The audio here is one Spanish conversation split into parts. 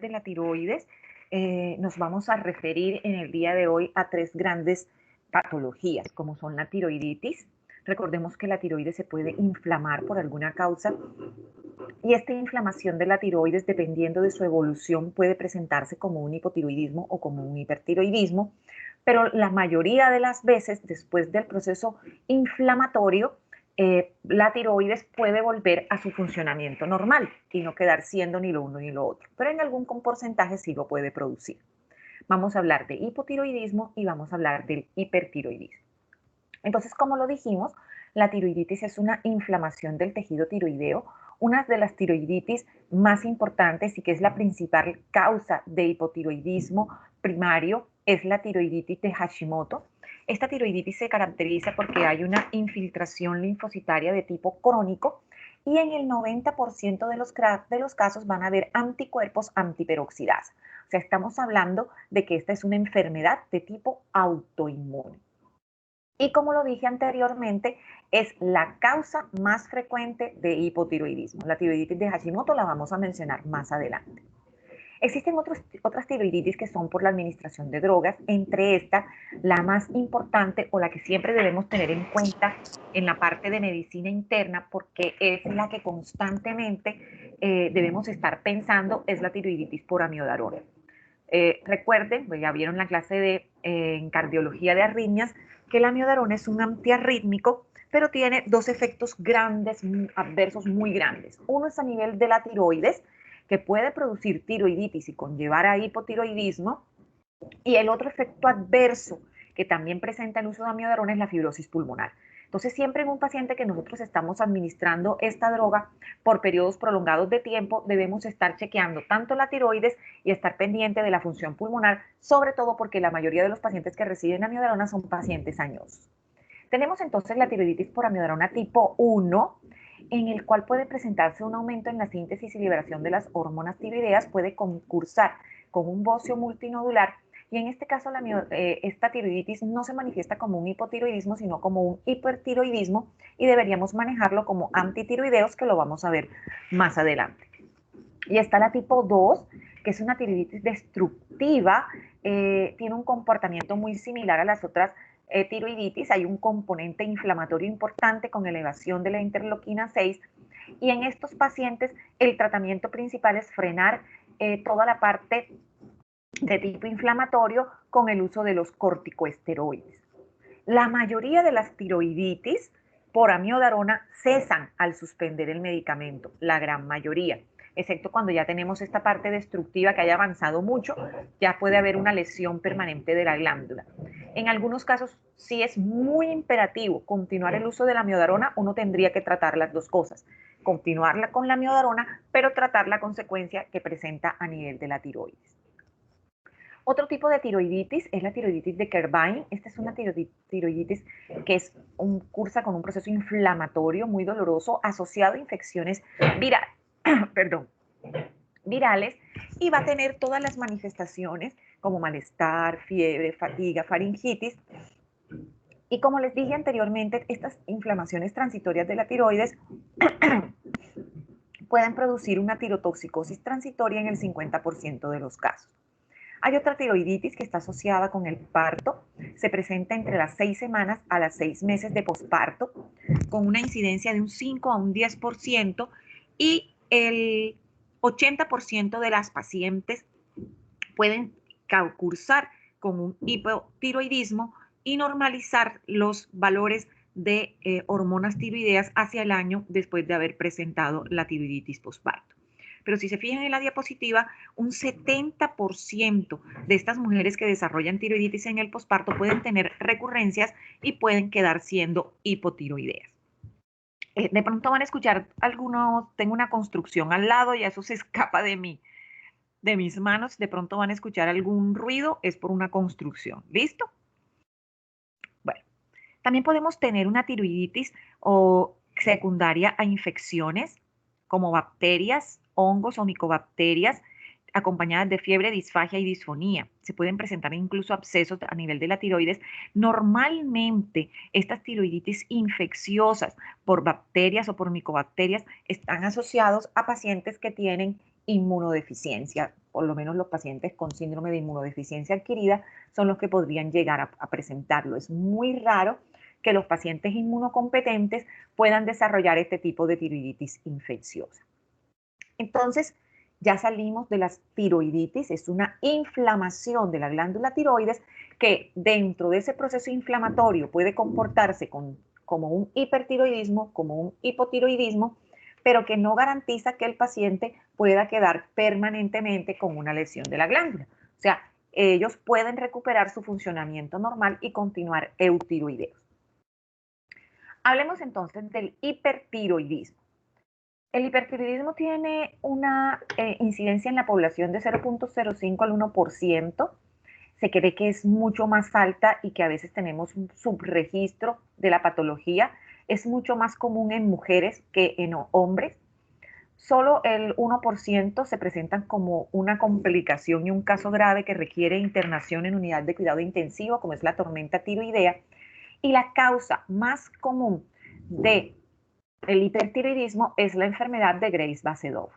de la tiroides, nos vamos a referir en el día de hoy a tres grandes patologías, como son la tiroiditis. Recordemos que la tiroides se puede inflamar por alguna causa y esta inflamación de la tiroides, dependiendo de su evolución, puede presentarse como un hipotiroidismo o como un hipertiroidismo, pero la mayoría de las veces, después del proceso inflamatorio, la tiroides puede volver a su funcionamiento normal y no quedar siendo ni lo uno ni lo otro, pero en algún porcentaje sí lo puede producir. Vamos a hablar de hipotiroidismo y vamos a hablar del hipertiroidismo. Entonces, como lo dijimos, la tiroiditis es una inflamación del tejido tiroideo, una de las tiroiditis más importantes y que es la principal causa de hipotiroidismo primario es la tiroiditis de Hashimoto. Esta tiroiditis se caracteriza porque hay una infiltración linfocitaria de tipo crónico y en el 90% de los casos van a haber anticuerpos antiperoxidasa. O sea, estamos hablando de que esta es una enfermedad de tipo autoinmune. Y como lo dije anteriormente, es la causa más frecuente de hipotiroidismo. La tiroiditis de Hashimoto la vamos a mencionar más adelante. Existen otras tiroiditis que son por la administración de drogas, entre estas, la más importante o la que siempre debemos tener en cuenta en la parte de medicina interna, porque es la que constantemente debemos estar pensando, es la tiroiditis por amiodarona. Recuerden, pues ya vieron la clase de en cardiología de arritmias, que la amiodarona es un antiarrítmico, pero tiene dos efectos grandes, adversos muy grandes. Uno es a nivel de la tiroides, que puede producir tiroiditis y conllevar a hipotiroidismo, y el otro efecto adverso que también presenta el uso de amiodarona es la fibrosis pulmonar. Entonces, siempre en un paciente que nosotros estamos administrando esta droga por periodos prolongados de tiempo, debemos estar chequeando tanto la tiroides y estar pendiente de la función pulmonar, sobre todo porque la mayoría de los pacientes que reciben amiodarona son pacientes añosos. Tenemos entonces la tiroiditis por amiodarona tipo 1, en el cual puede presentarse un aumento en la síntesis y liberación de las hormonas tiroideas, puede concursar con un bocio multinodular y en este caso esta tiroiditis no se manifiesta como un hipotiroidismo, sino como un hipertiroidismo y deberíamos manejarlo como antitiroideos, que lo vamos a ver más adelante. Y está la tipo 2, que es una tiroiditis destructiva, tiene un comportamiento muy similar a las otras tiroiditis, hay un componente inflamatorio importante con elevación de la interleuquina 6 y en estos pacientes el tratamiento principal es frenar toda la parte de tipo inflamatorio con el uso de los corticoesteroides. La mayoría de las tiroiditis por amiodarona cesan al suspender el medicamento, la gran mayoría, excepto cuando ya tenemos esta parte destructiva que haya avanzado mucho, ya puede haber una lesión permanente de la glándula. En algunos casos, si es muy imperativo continuar el uso de la amiodarona, uno tendría que tratar las dos cosas, continuarla con la amiodarona, pero tratar la consecuencia que presenta a nivel de la tiroides. Otro tipo de tiroiditis es la tiroiditis de Kerbein. Esta es una tiroiditis que cursa con un proceso inflamatorio muy doloroso asociado a infecciones perdón, virales y va a tener todas las manifestaciones como malestar, fiebre, fatiga, faringitis. Y como les dije anteriormente, estas inflamaciones transitorias de la tiroides pueden producir una tirotoxicosis transitoria en el 50% de los casos. Hay otra tiroiditis que está asociada con el parto, se presenta entre las 6 semanas a las 6 meses de posparto, con una incidencia de un 5 a un 10% y el 80% de las pacientes pueden cursar con un hipotiroidismo y normalizar los valores de hormonas tiroideas hacia el año después de haber presentado la tiroiditis posparto. Pero si se fijan en la diapositiva, un 70% de estas mujeres que desarrollan tiroiditis en el posparto pueden tener recurrencias y pueden quedar siendo hipotiroideas. De pronto van a escuchar algunos, tengo una construcción al lado y eso se escapa de mis manos, de pronto van a escuchar algún ruido, es por una construcción. ¿Listo? Bueno, también podemos tener una tiroiditis o secundaria a infecciones como bacterias, hongos o micobacterias, acompañadas de fiebre, disfagia y disfonía. Se pueden presentar incluso abscesos a nivel de la tiroides. Normalmente, estas tiroiditis infecciosas por bacterias o por micobacterias están asociados a pacientes que tienen inmunodeficiencia. Por lo menos los pacientes con síndrome de inmunodeficiencia adquirida son los que podrían llegar a presentarlo. Es muy raro que los pacientes inmunocompetentes puedan desarrollar este tipo de tiroiditis infecciosa. Entonces, ya salimos de la tiroiditis, es una inflamación de la glándula tiroides que dentro de ese proceso inflamatorio puede comportarse como un hipertiroidismo, como un hipotiroidismo, pero que no garantiza que el paciente pueda quedar permanentemente con una lesión de la glándula. O sea, ellos pueden recuperar su funcionamiento normal y continuar eutiroideos. Hablemos entonces del hipertiroidismo. El hipertiroidismo tiene una incidencia en la población de 0.05 al 1%. Se cree que es mucho más alta y que a veces tenemos un subregistro de la patología. Es mucho más común en mujeres que en hombres. Solo el 1% se presentan como una complicación y un caso grave que requiere internación en unidad de cuidado intensivo, como es la tormenta tiroidea. Y la causa más común de el hipertiroidismo es la enfermedad de Graves-Basedow.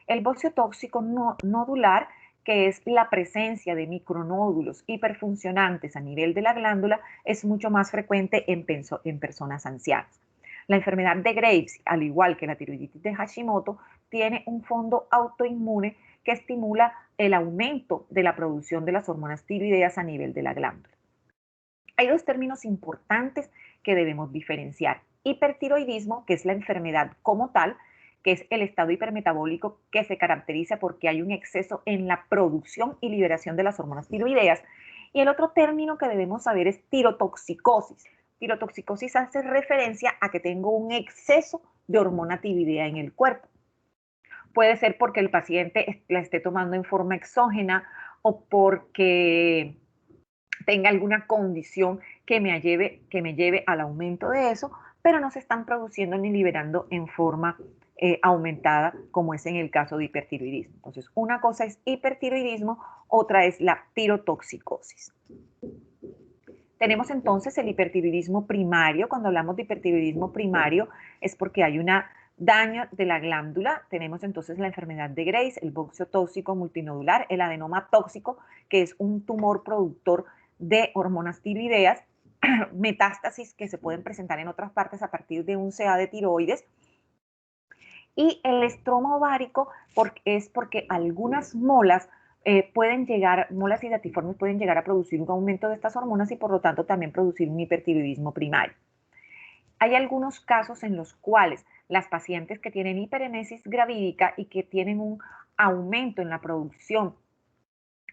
El bocio tóxico nodular, que es la presencia de micronódulos hiperfuncionantes a nivel de la glándula, es mucho más frecuente en personas ancianas. La enfermedad de Graves, al igual que la tiroiditis de Hashimoto, tiene un fondo autoinmune que estimula el aumento de la producción de las hormonas tiroideas a nivel de la glándula. Hay dos términos importantes que debemos diferenciar. Hipertiroidismo, que es la enfermedad como tal, que es el estado hipermetabólico que se caracteriza porque hay un exceso en la producción y liberación de las hormonas tiroideas. Y el otro término que debemos saber es tirotoxicosis. Tirotoxicosis hace referencia a que tengo un exceso de hormona tiroidea en el cuerpo. Puede ser porque el paciente la esté tomando en forma exógena o porque tenga alguna condición que me lleve al aumento de eso, pero no se están produciendo ni liberando en forma aumentada, como es en el caso de hipertiroidismo. Entonces, una cosa es hipertiroidismo, otra es la tirotoxicosis. Tenemos entonces el hipertiroidismo primario. Cuando hablamos de hipertiroidismo primario es porque hay un daño de la glándula. Tenemos entonces la enfermedad de Graves, el bocio tóxico multinodular, el adenoma tóxico, que es un tumor productor de hormonas tiroideas, metástasis que se pueden presentar en otras partes a partir de un CA de tiroides. Y el estroma ovárico es porque algunas molas pueden llegar, molas hidatiformes pueden llegar a producir un aumento de estas hormonas y por lo tanto también producir un hipertiroidismo primario. Hay algunos casos en los cuales las pacientes que tienen hiperemesis gravídica y que tienen un aumento en la producción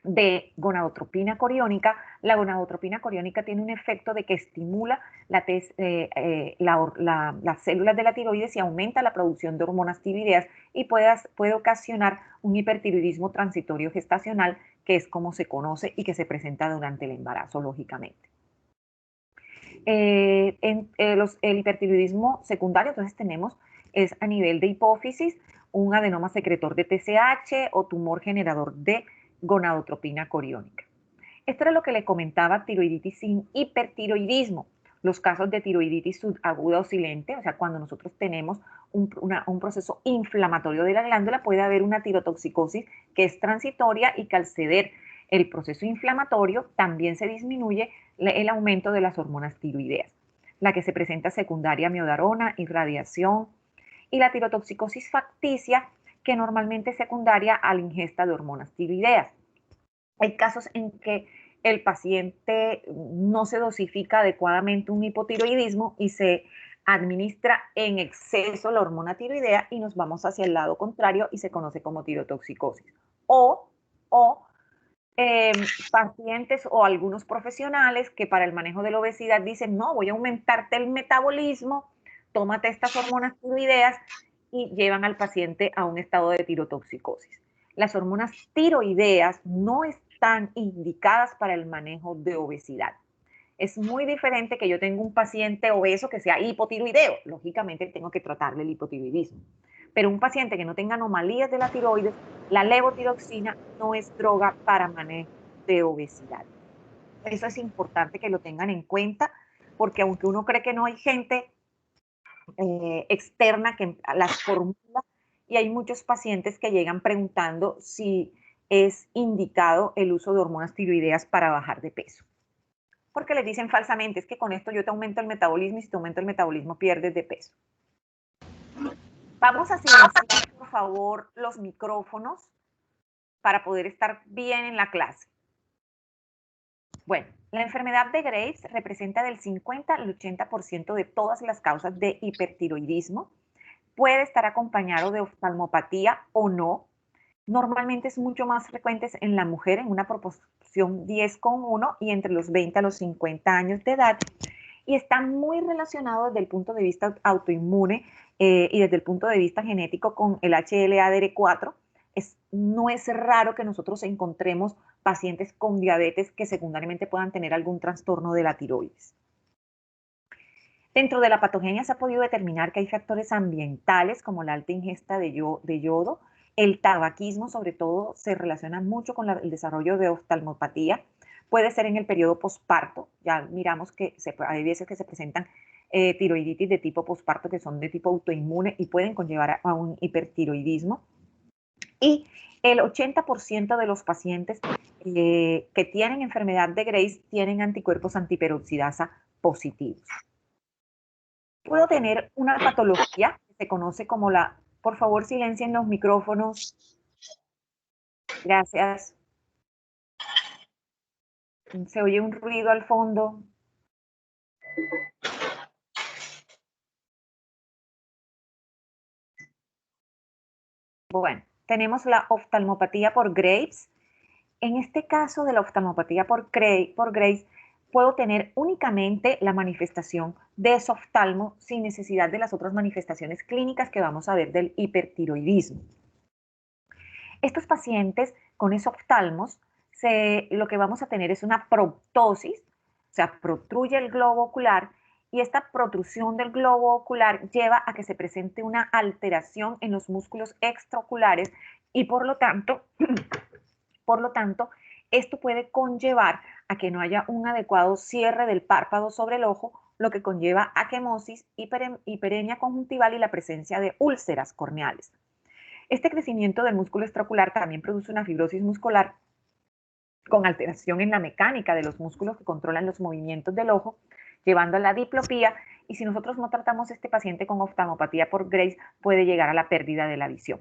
de gonadotropina coriónica, la gonadotropina coriónica tiene un efecto de que estimula las células de la tiroides y aumenta la producción de hormonas tiroideas y puede ocasionar un hipertiroidismo transitorio gestacional, que es como se conoce y que se presenta durante el embarazo, lógicamente. El hipertiroidismo secundario, entonces tenemos, es a nivel de hipófisis, un adenoma secretor de TSH o tumor generador de gonadotropina coriónica. Esto era lo que le comentaba tiroiditis sin hipertiroidismo. Los casos de tiroiditis subaguda o silente, o sea, cuando nosotros tenemos un proceso inflamatorio de la glándula, puede haber una tirotoxicosis que es transitoria y que al ceder el proceso inflamatorio también se disminuye el aumento de las hormonas tiroideas. La que se presenta secundaria miodarona, irradiación, y la tirotoxicosis facticia, que normalmente es secundaria a la ingesta de hormonas tiroideas. Hay casos en que el paciente no se dosifica adecuadamente un hipotiroidismo y se administra en exceso la hormona tiroidea y nos vamos hacia el lado contrario y se conoce como tirotoxicosis. O pacientes o algunos profesionales que para el manejo de la obesidad dicen, no, voy a aumentarte el metabolismo, tómate estas hormonas tiroideas y llevan al paciente a un estado de tirotoxicosis. Las hormonas tiroideas no están indicadas para el manejo de obesidad. Es muy diferente que yo tenga un paciente obeso que sea hipotiroideo. Lógicamente tengo que tratarle el hipotiroidismo. Pero un paciente que no tenga anomalías de la tiroides, la levotiroxina no es droga para manejo de obesidad. Eso es importante que lo tengan en cuenta, porque aunque uno cree que no hay gente externa que las formula y hay muchos pacientes que llegan preguntando si es indicado el uso de hormonas tiroideas para bajar de peso. Porque les dicen falsamente, es que con esto yo te aumento el metabolismo y si te aumento el metabolismo pierdes de peso. Vamos a silenciar, por favor, los micrófonos para poder estar bien en la clase. Bueno, la enfermedad de Graves representa del 50 al 80% de todas las causas de hipertiroidismo. Puede estar acompañado de oftalmopatía o no. Normalmente es mucho más frecuente en la mujer, en una proporción 10,1 y entre los 20 a los 50 años de edad. Y está muy relacionado desde el punto de vista autoinmune y desde el punto de vista genético con el HLA-DR4. No es raro que nosotros encontremos pacientes con diabetes que secundariamente puedan tener algún trastorno de la tiroides. Dentro de la patogenia se ha podido determinar que hay factores ambientales como la alta ingesta de yodo, el tabaquismo sobre todo se relaciona mucho con el desarrollo de oftalmopatía, puede ser en el periodo posparto, ya miramos que hay veces que se presentan tiroiditis de tipo posparto que son de tipo autoinmune y pueden conllevar a un hipertiroidismo. Y el 80% de los pacientes que tienen enfermedad de Graves tienen anticuerpos antiperoxidasa positivos. Puedo tener una patología que se conoce como la... Por favor, silencien los micrófonos. Gracias. Se oye un ruido al fondo. Bueno, tenemos la oftalmopatía por Graves. En este caso de la oftalmopatía por Graves, puedo tener únicamente la manifestación de esoftalmo sin necesidad de las otras manifestaciones clínicas que vamos a ver del hipertiroidismo. Estos pacientes con esoftalmos, lo que vamos a tener es una proptosis, o sea, protruye el globo ocular y esta protrusión del globo ocular lleva a que se presente una alteración en los músculos extraoculares y por lo tanto, esto puede conllevar a que no haya un adecuado cierre del párpado sobre el ojo, lo que conlleva a quemosis, hiperemia conjuntival y la presencia de úlceras corneales. Este crecimiento del músculo extraocular también produce una fibrosis muscular con alteración en la mecánica de los músculos que controlan los movimientos del ojo, llevando a la diplopía, y si nosotros no tratamos a este paciente con oftalmopatía por Graves, puede llegar a la pérdida de la visión.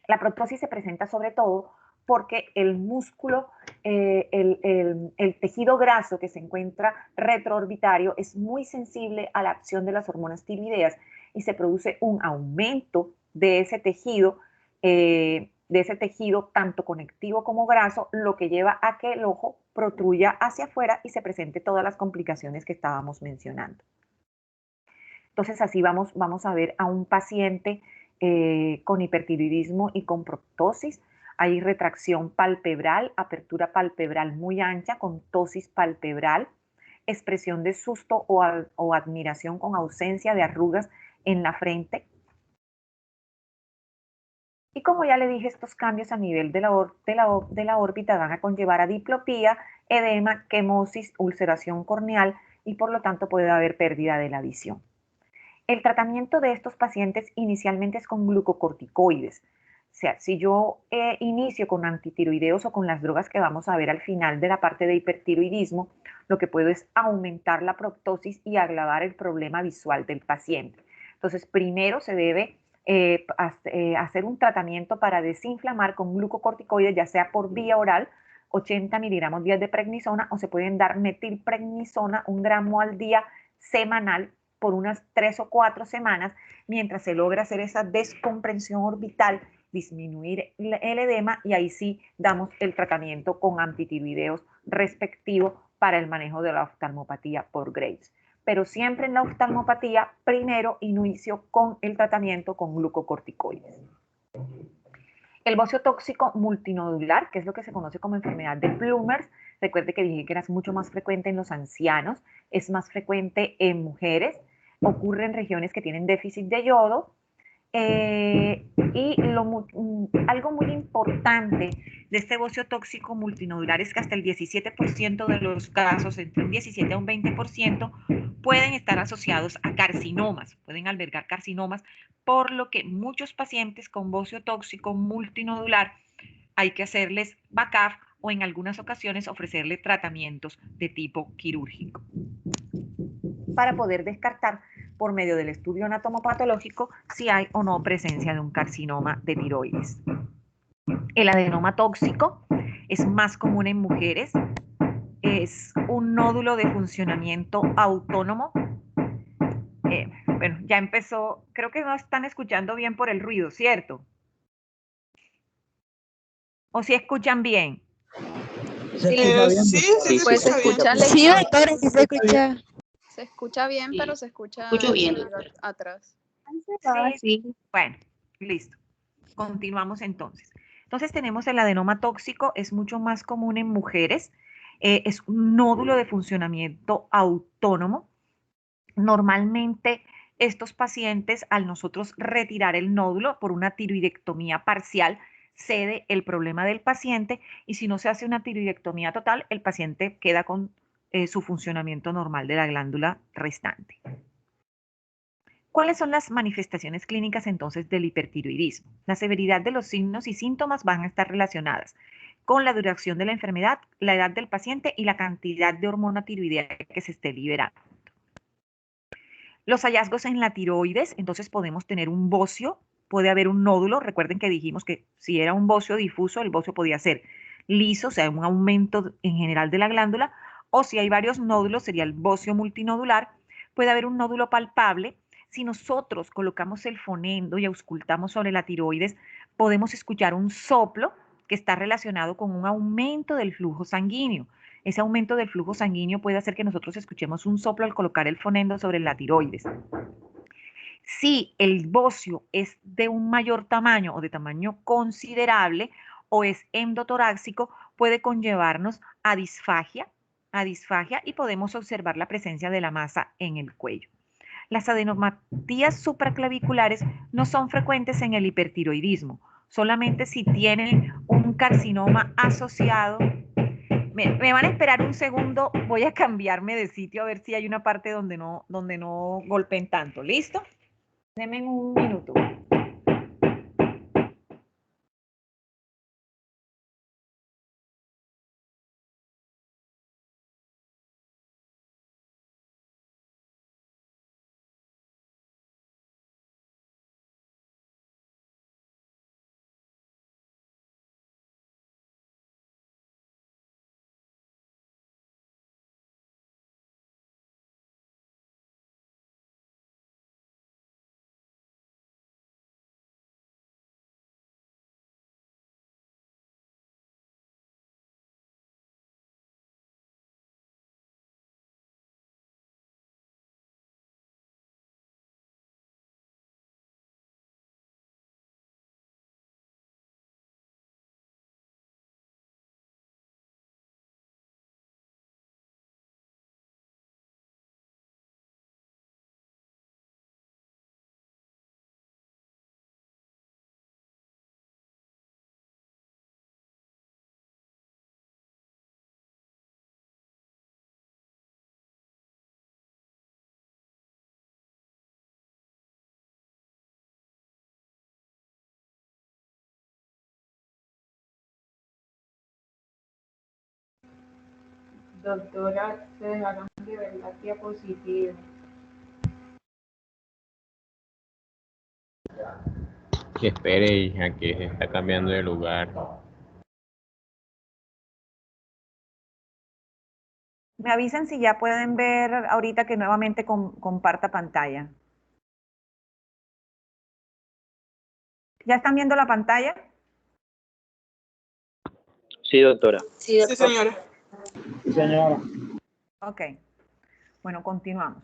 La proptosis se presenta sobre todo porque el músculo, el tejido graso que se encuentra retroorbitario es muy sensible a la acción de las hormonas tiroideas y se produce un aumento de ese tejido tanto conectivo como graso, lo que lleva a que el ojo protruya hacia afuera y se presente todas las complicaciones que estábamos mencionando. Entonces así vamos a ver a un paciente con hipertiroidismo y con proptosis. Hay retracción palpebral, apertura palpebral muy ancha con ptosis palpebral, expresión de susto o admiración con ausencia de arrugas en la frente. Y como ya le dije, estos cambios a nivel de la órbita van a conllevar a diplopía, edema, quemosis, ulceración corneal y por lo tanto puede haber pérdida de la visión. El tratamiento de estos pacientes inicialmente es con glucocorticoides. O sea, si yo inicio con antitiroideos o con las drogas que vamos a ver al final de la parte de hipertiroidismo, lo que puedo es aumentar la proptosis y agravar el problema visual del paciente. Entonces, primero se debe hacer un tratamiento para desinflamar con glucocorticoides, ya sea por vía oral, 80 miligramos días de prednisona, o se pueden dar metilprednisona, 1 gramo al día semanal, por unas 3 o 4 semanas, mientras se logra hacer esa descompresión orbital, disminuir el edema y ahí sí damos el tratamiento con antitiroideos respectivo para el manejo de la oftalmopatía por Graves. Pero siempre en la oftalmopatía, primero inicio con el tratamiento con glucocorticoides. El bocio tóxico multinodular, que es lo que se conoce como enfermedad de Plumers, recuerde que dije que era mucho más frecuente en los ancianos, es más frecuente en mujeres, ocurre en regiones que tienen déficit de yodo Algo muy importante de este bocio tóxico multinodular es que hasta el 17% de los casos, entre un 17 a un 20%, pueden estar asociados a carcinomas, pueden albergar carcinomas, por lo que muchos pacientes con bocio tóxico multinodular hay que hacerles BACAF o en algunas ocasiones ofrecerle tratamientos de tipo quirúrgico para poder descartar por medio del estudio anatomopatológico si hay o no presencia de un carcinoma de tiroides. El adenoma tóxico es más común en mujeres, es un nódulo de funcionamiento autónomo. Bueno, ya empezó, creo que no están escuchando bien por el ruido, ¿cierto? ¿O si escuchan bien? Se escucha bien, Sí, sí, Pues se se escucha escucha bien. Sí, doctora, sí se escucha. Se escucha bien, pero se escucha Escucho bien, el sonido atrás. Sí. Bueno, listo. Continuamos entonces. Entonces tenemos el adenoma tóxico, es mucho más común en mujeres, es un nódulo de funcionamiento autónomo. Normalmente estos pacientes, al nosotros retirar el nódulo por una tiroidectomía parcial, cede el problema del paciente y si no se hace una tiroidectomía total, el paciente queda con su funcionamiento normal de la glándula restante. ¿Cuáles son las manifestaciones clínicas entonces del hipertiroidismo? La severidad de los signos y síntomas van a estar relacionadas con la duración de la enfermedad, la edad del paciente y la cantidad de hormona tiroidea que se esté liberando. Los hallazgos en la tiroides, entonces podemos tener un bocio, puede haber un nódulo, recuerden que dijimos que si era un bocio difuso, el bocio podía ser liso, o sea, un aumento en general de la glándula, o si hay varios nódulos, sería el bocio multinodular, puede haber un nódulo palpable. Si nosotros colocamos el fonendo y auscultamos sobre la tiroides, podemos escuchar un soplo que está relacionado con un aumento del flujo sanguíneo. Ese aumento del flujo sanguíneo puede hacer que nosotros escuchemos un soplo al colocar el fonendo sobre la tiroides. Si el bocio es de un mayor tamaño o de tamaño considerable o es endotorácico, puede conllevarnos a disfagia y podemos observar la presencia de la masa en el cuello. Las adenopatías supraclaviculares no son frecuentes en el hipertiroidismo, solamente si tienen un carcinoma asociado. Me van a esperar un segundo, voy a cambiarme de sitio a ver si hay una parte donde no golpeen tanto. ¿Listo? Denme un minuto. Doctora, se dejaron de ver las diapositivas. Que espere, hija, que se está cambiando de lugar. Me avisan si ya pueden ver ahorita que nuevamente comparta pantalla. ¿Ya están viendo la pantalla? Sí, doctora. Sí, señora. Sí, señora. Ok. Bueno, continuamos.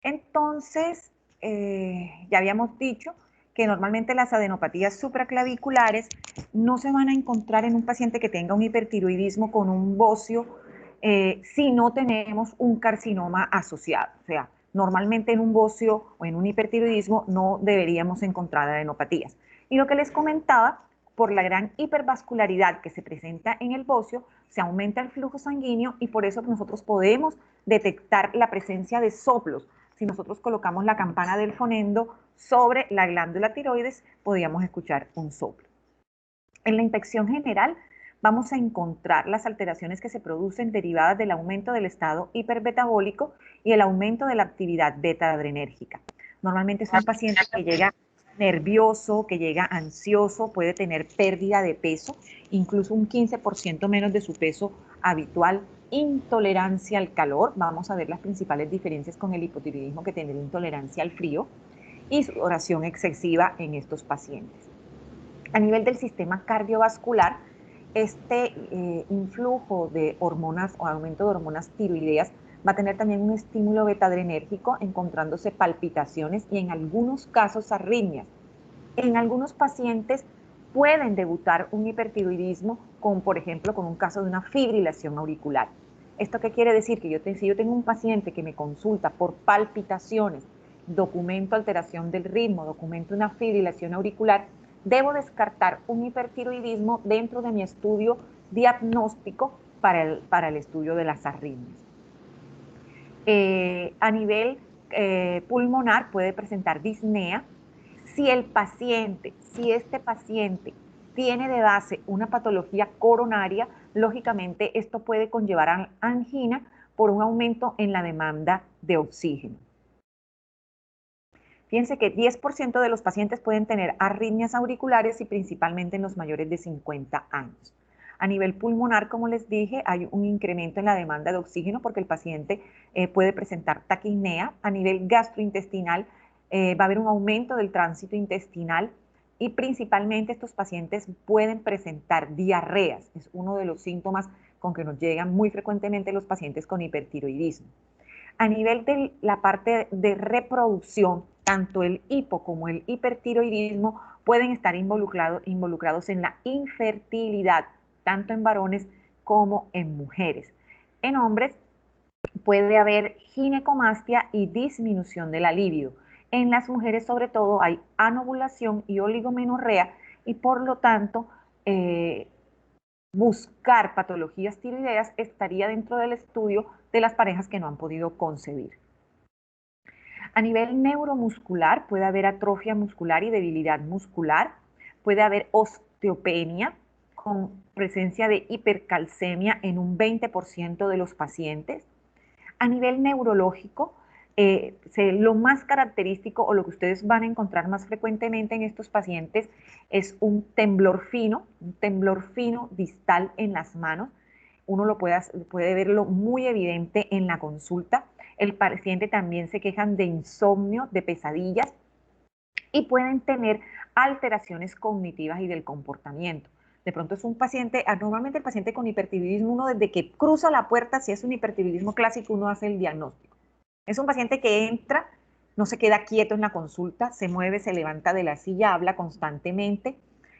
Entonces, ya habíamos dicho que normalmente las adenopatías supraclaviculares no se van a encontrar en un paciente que tenga un hipertiroidismo con un bocio si no tenemos un carcinoma asociado. O sea, Normalmente en un bocio o en un hipertiroidismo no deberíamos encontrar adenopatías. Y lo que les comentaba, por la gran hipervascularidad que se presenta en el bocio, se aumenta el flujo sanguíneo y por eso nosotros podemos detectar la presencia de soplos. Si nosotros colocamos la campana del fonendo sobre la glándula tiroides, podríamos escuchar un soplo. En la infección general, vamos a encontrar las alteraciones que se producen derivadas del aumento del estado hiperbetabólico y el aumento de la actividad beta-adrenérgica. Normalmente es un paciente que llega nervioso, que llega ansioso, puede tener pérdida de peso, incluso un 15% menos de su peso habitual, intolerancia al calor. Vamos a ver las principales diferencias con el hipotiroidismo, que tener intolerancia al frío, y sudoración excesiva en estos pacientes. A nivel del sistema cardiovascular, este influjo de hormonas o aumento de hormonas tiroideas va a tener también un estímulo beta-adrenérgico, encontrándose palpitaciones y en algunos casos arritmias. En algunos pacientes pueden debutar un hipertiroidismo con, por ejemplo, con un caso de una fibrilación auricular. ¿Esto qué quiere decir? Que si yo tengo un paciente que me consulta por palpitaciones, documento alteración del ritmo, documento una fibrilación auricular, debo descartar un hipertiroidismo dentro de mi estudio diagnóstico para el estudio de las arritmias. A nivel pulmonar puede presentar disnea. Si este paciente tiene de base una patología coronaria, lógicamente esto puede conllevar a angina por un aumento en la demanda de oxígeno. Fíjense que 10% de los pacientes pueden tener arritmias auriculares y principalmente en los mayores de 50 años. A nivel pulmonar, como les dije, hay un incremento en la demanda de oxígeno porque el paciente puede presentar taquipnea. A nivel gastrointestinal, va a haber un aumento del tránsito intestinal y principalmente estos pacientes pueden presentar diarreas. Es uno de los síntomas con que nos llegan muy frecuentemente los pacientes con hipertiroidismo. A nivel de la parte de reproducción, tanto el hipo como el hipertiroidismo pueden estar involucrados en la infertilidad, tanto en varones como en mujeres. En hombres puede haber ginecomastia y disminución de la libido. En las mujeres, sobre todo, hay anovulación y oligomenorrea y por lo tanto, buscar patologías tiroideas estaría dentro del estudio de las parejas que no han podido concebir. A nivel neuromuscular puede haber atrofia muscular y debilidad muscular, puede haber osteopenia con presencia de hipercalcemia en un 20% de los pacientes. A nivel neurológico, lo más característico o lo que ustedes van a encontrar más frecuentemente en estos pacientes es un temblor fino distal en las manos. Uno lo puede verlo muy evidente en la consulta. El paciente también se quejan de insomnio, de pesadillas y pueden tener alteraciones cognitivas y del comportamiento. De pronto es un paciente, normalmente el paciente con hipertiroidismo, uno desde que cruza la puerta, si es un hipertiroidismo clásico, uno hace el diagnóstico. Es un paciente que entra, no se queda quieto en la consulta, se mueve, se levanta de la silla, habla constantemente.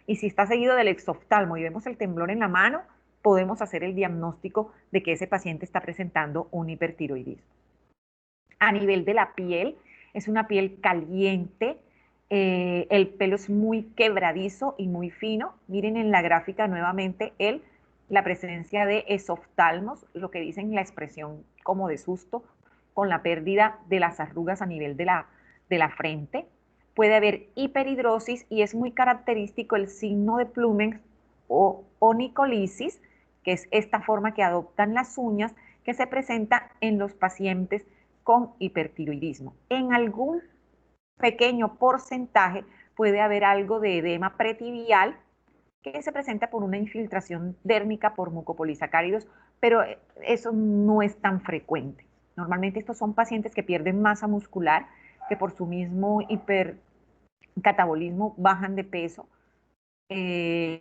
Y si está seguido del exoftalmo y vemos el temblor en la mano, podemos hacer el diagnóstico de que ese paciente está presentando un hipertiroidismo. A nivel de la piel, es una piel caliente, el pelo es muy quebradizo y muy fino. Miren en la gráfica nuevamente la presencia de esoftalmos, lo que dicen la expresión como de susto, con la pérdida de las arrugas a nivel de la frente. Puede haber hiperhidrosis y es muy característico el signo de Plumen o onicolisis, que es esta forma que adoptan las uñas, que se presenta en los pacientes con hipertiroidismo. En algún pequeño porcentaje puede haber algo de edema pretibial que se presenta por una infiltración dérmica por mucopolisacáridos, pero eso no es tan frecuente. Normalmente estos son pacientes que pierden masa muscular, que por su mismo hipercatabolismo bajan de peso, y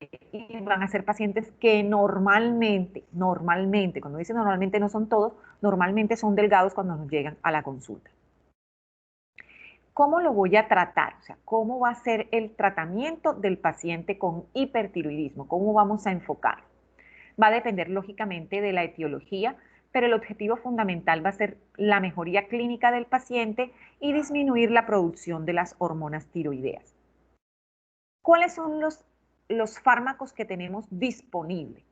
van a ser pacientes que normalmente, cuando dicen normalmente no son todos, normalmente son delgados cuando nos llegan a la consulta. ¿Cómo lo voy a tratar? O sea, ¿cómo va a ser el tratamiento del paciente con hipertiroidismo? ¿Cómo vamos a enfocar? Va a depender lógicamente de la etiología, pero el objetivo fundamental va a ser la mejoría clínica del paciente y disminuir la producción de las hormonas tiroideas. ¿Cuáles son los fármacos que tenemos disponibles?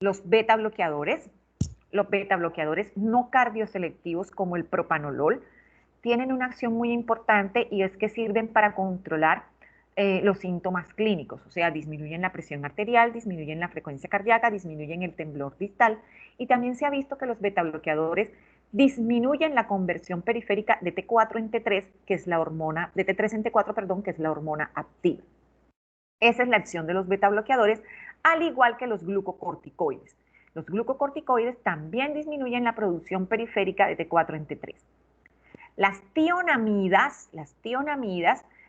Los beta bloqueadores no cardioselectivos como el propanolol, tienen una acción muy importante y es que sirven para controlar los síntomas clínicos, o sea, disminuyen la presión arterial, disminuyen la frecuencia cardíaca, disminuyen el temblor distal y también se ha visto que los beta bloqueadores disminuyen la conversión periférica de T4 en T3, que es la hormona, de T3 en T4, perdón, que es la hormona activa. Esa es la acción de los beta bloqueadores, al igual que los glucocorticoides. Los glucocorticoides también disminuyen la producción periférica de T4 en T3. Las tionamidas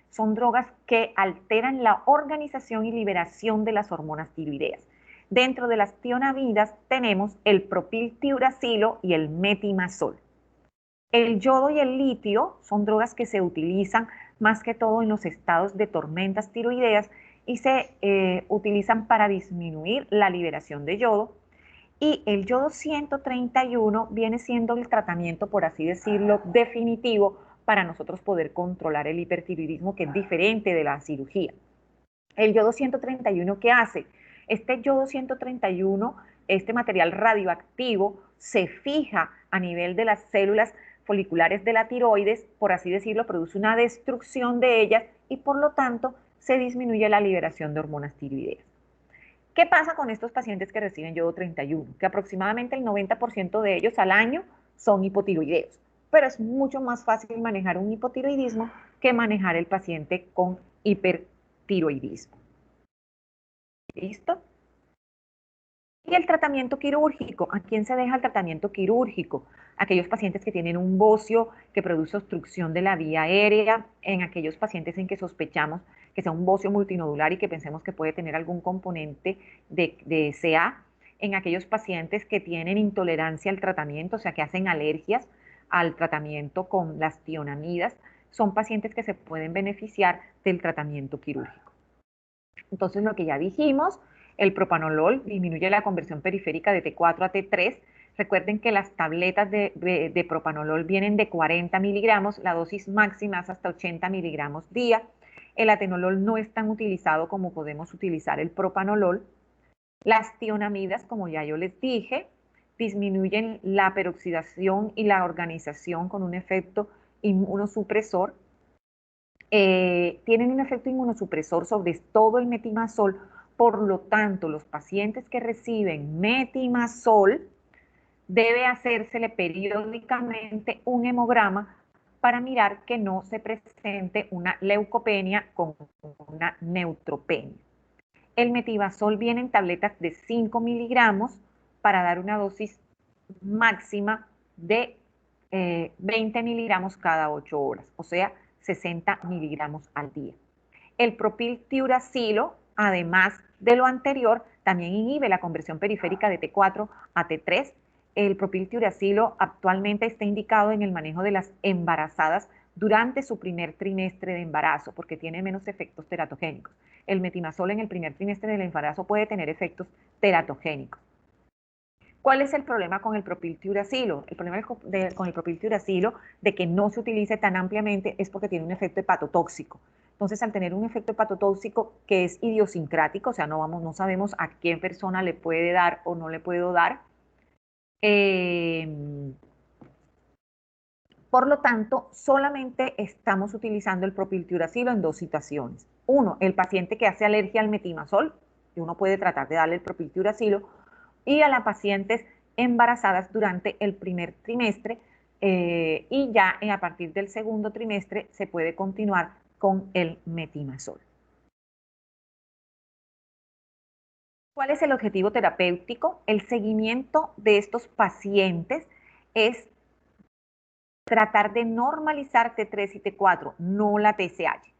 son drogas que alteran la organización y liberación de las hormonas tiroideas. Dentro de las tionamidas tenemos el propiltiuracilo y el metimazol. El yodo y el litio son drogas que se utilizan más que todo en los estados de tormentas tiroideas y se utilizan para disminuir la liberación de yodo. Y el yodo 131 viene siendo el tratamiento, por así decirlo, definitivo para nosotros poder controlar el hipertiroidismo, que es diferente de la cirugía. El yodo 131, ¿qué hace? Este yodo 131, este material radioactivo, se fija a nivel de las células foliculares de la tiroides, por así decirlo, produce una destrucción de ellas y por lo tanto se disminuye la liberación de hormonas tiroideas. ¿Qué pasa con estos pacientes que reciben yodo 31? Que aproximadamente el 90% de ellos al año son hipotiroideos, pero es mucho más fácil manejar un hipotiroidismo que manejar el paciente con hipertiroidismo. ¿Listo? Y el tratamiento quirúrgico, ¿a quién se deja el tratamiento quirúrgico? Aquellos pacientes que tienen un bocio que produce obstrucción de la vía aérea, en aquellos pacientes en que sospechamos que sea un bocio multinodular y que pensemos que puede tener algún componente de CA, en aquellos pacientes que tienen intolerancia al tratamiento, o sea, que hacen alergias al tratamiento con las tionamidas, son pacientes que se pueden beneficiar del tratamiento quirúrgico. Entonces, lo que ya dijimos, el propanolol disminuye la conversión periférica de T4 a T3. Recuerden que las tabletas de propanolol vienen de 40 miligramos, la dosis máxima es hasta 80 miligramos día. El atenolol no es tan utilizado como podemos utilizar el propanolol. Las tionamidas, como ya yo les dije, disminuyen la peroxidación y la organización con un efecto inmunosupresor. Tienen un efecto inmunosupresor sobre todo el metimazol. Por lo tanto, los pacientes que reciben metimazol debe hacérsele periódicamente un hemograma para mirar que no se presente una leucopenia con una neutropenia. El metimazol viene en tabletas de 5 miligramos para dar una dosis máxima de 20 miligramos cada 8 horas, o sea, 60 miligramos al día. El propiltiuracilo, además de lo anterior, también inhibe la conversión periférica de T4 a T3. El propiltiuracilo actualmente está indicado en el manejo de las embarazadas durante su primer trimestre de embarazo, porque tiene menos efectos teratogénicos. El metimazol en el primer trimestre del embarazo puede tener efectos teratogénicos. ¿Cuál es el problema con el propiltiuracilo? El problema con el propiltiuracilo de que no se utilice tan ampliamente es porque tiene un efecto hepatotóxico. Entonces, al tener un efecto hepatotóxico que es idiosincrático, o sea, no sabemos a qué persona le puede dar o no le puedo dar, por lo tanto, solamente estamos utilizando el propiltiuracilo en 2 situaciones. Uno, el paciente que hace alergia al metimazol, y uno puede tratar de darle el propiltiuracilo, y a las pacientes embarazadas durante el primer trimestre y ya a partir del segundo trimestre se puede continuar con el metimazol. ¿Cuál es el objetivo terapéutico? El seguimiento de estos pacientes es tratar de normalizar T3 y T4, no la TSH.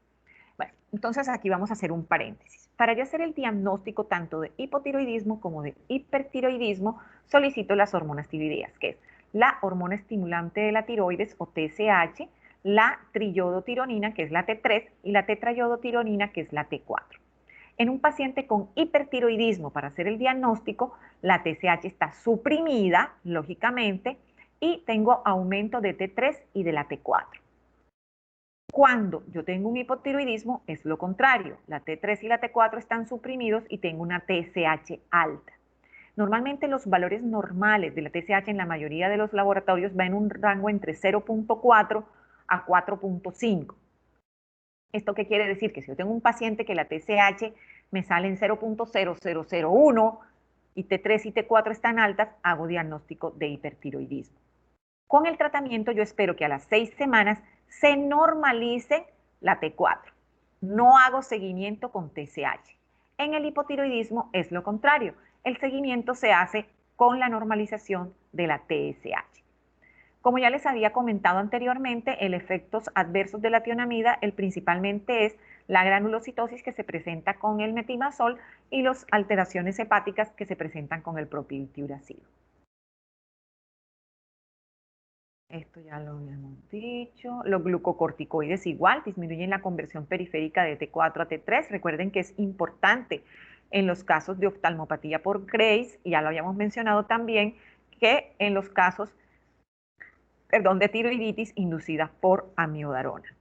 Bueno, entonces aquí vamos a hacer un paréntesis. Para yo hacer el diagnóstico tanto de hipotiroidismo como de hipertiroidismo, solicito las hormonas tiroideas, que es la hormona estimulante de la tiroides o TSH, la triyodotironina, que es la T3, y la tetrayodotironina, que es la T4. En un paciente con hipertiroidismo, para hacer el diagnóstico, la TSH está suprimida, lógicamente, y tengo aumento de T3 y de la T4. Cuando yo tengo un hipotiroidismo, es lo contrario. La T3 y la T4 están suprimidos y tengo una TSH alta. Normalmente los valores normales de la TSH en la mayoría de los laboratorios van en un rango entre 0.4 a 4.5. ¿Esto qué quiere decir? Que si yo tengo un paciente que la TSH me sale en 0.0001 y T3 y T4 están altas, hago diagnóstico de hipertiroidismo. Con el tratamiento yo espero que a las 6 semanas se normalice la T4. No hago seguimiento con TSH. En el hipotiroidismo es lo contrario. El seguimiento se hace con la normalización de la TSH. Como ya les había comentado anteriormente, el efectos adversos de la tionamida, principalmente es la granulocitosis que se presenta con el metimazol y las alteraciones hepáticas que se presentan con el propiltiuracilo. Esto ya lo habíamos dicho. Los glucocorticoides igual disminuyen la conversión periférica de T4 a T3. Recuerden que es importante en los casos de oftalmopatía por Graves, y ya lo habíamos mencionado también, que en los casos, de tiroiditis inducida por amiodarona.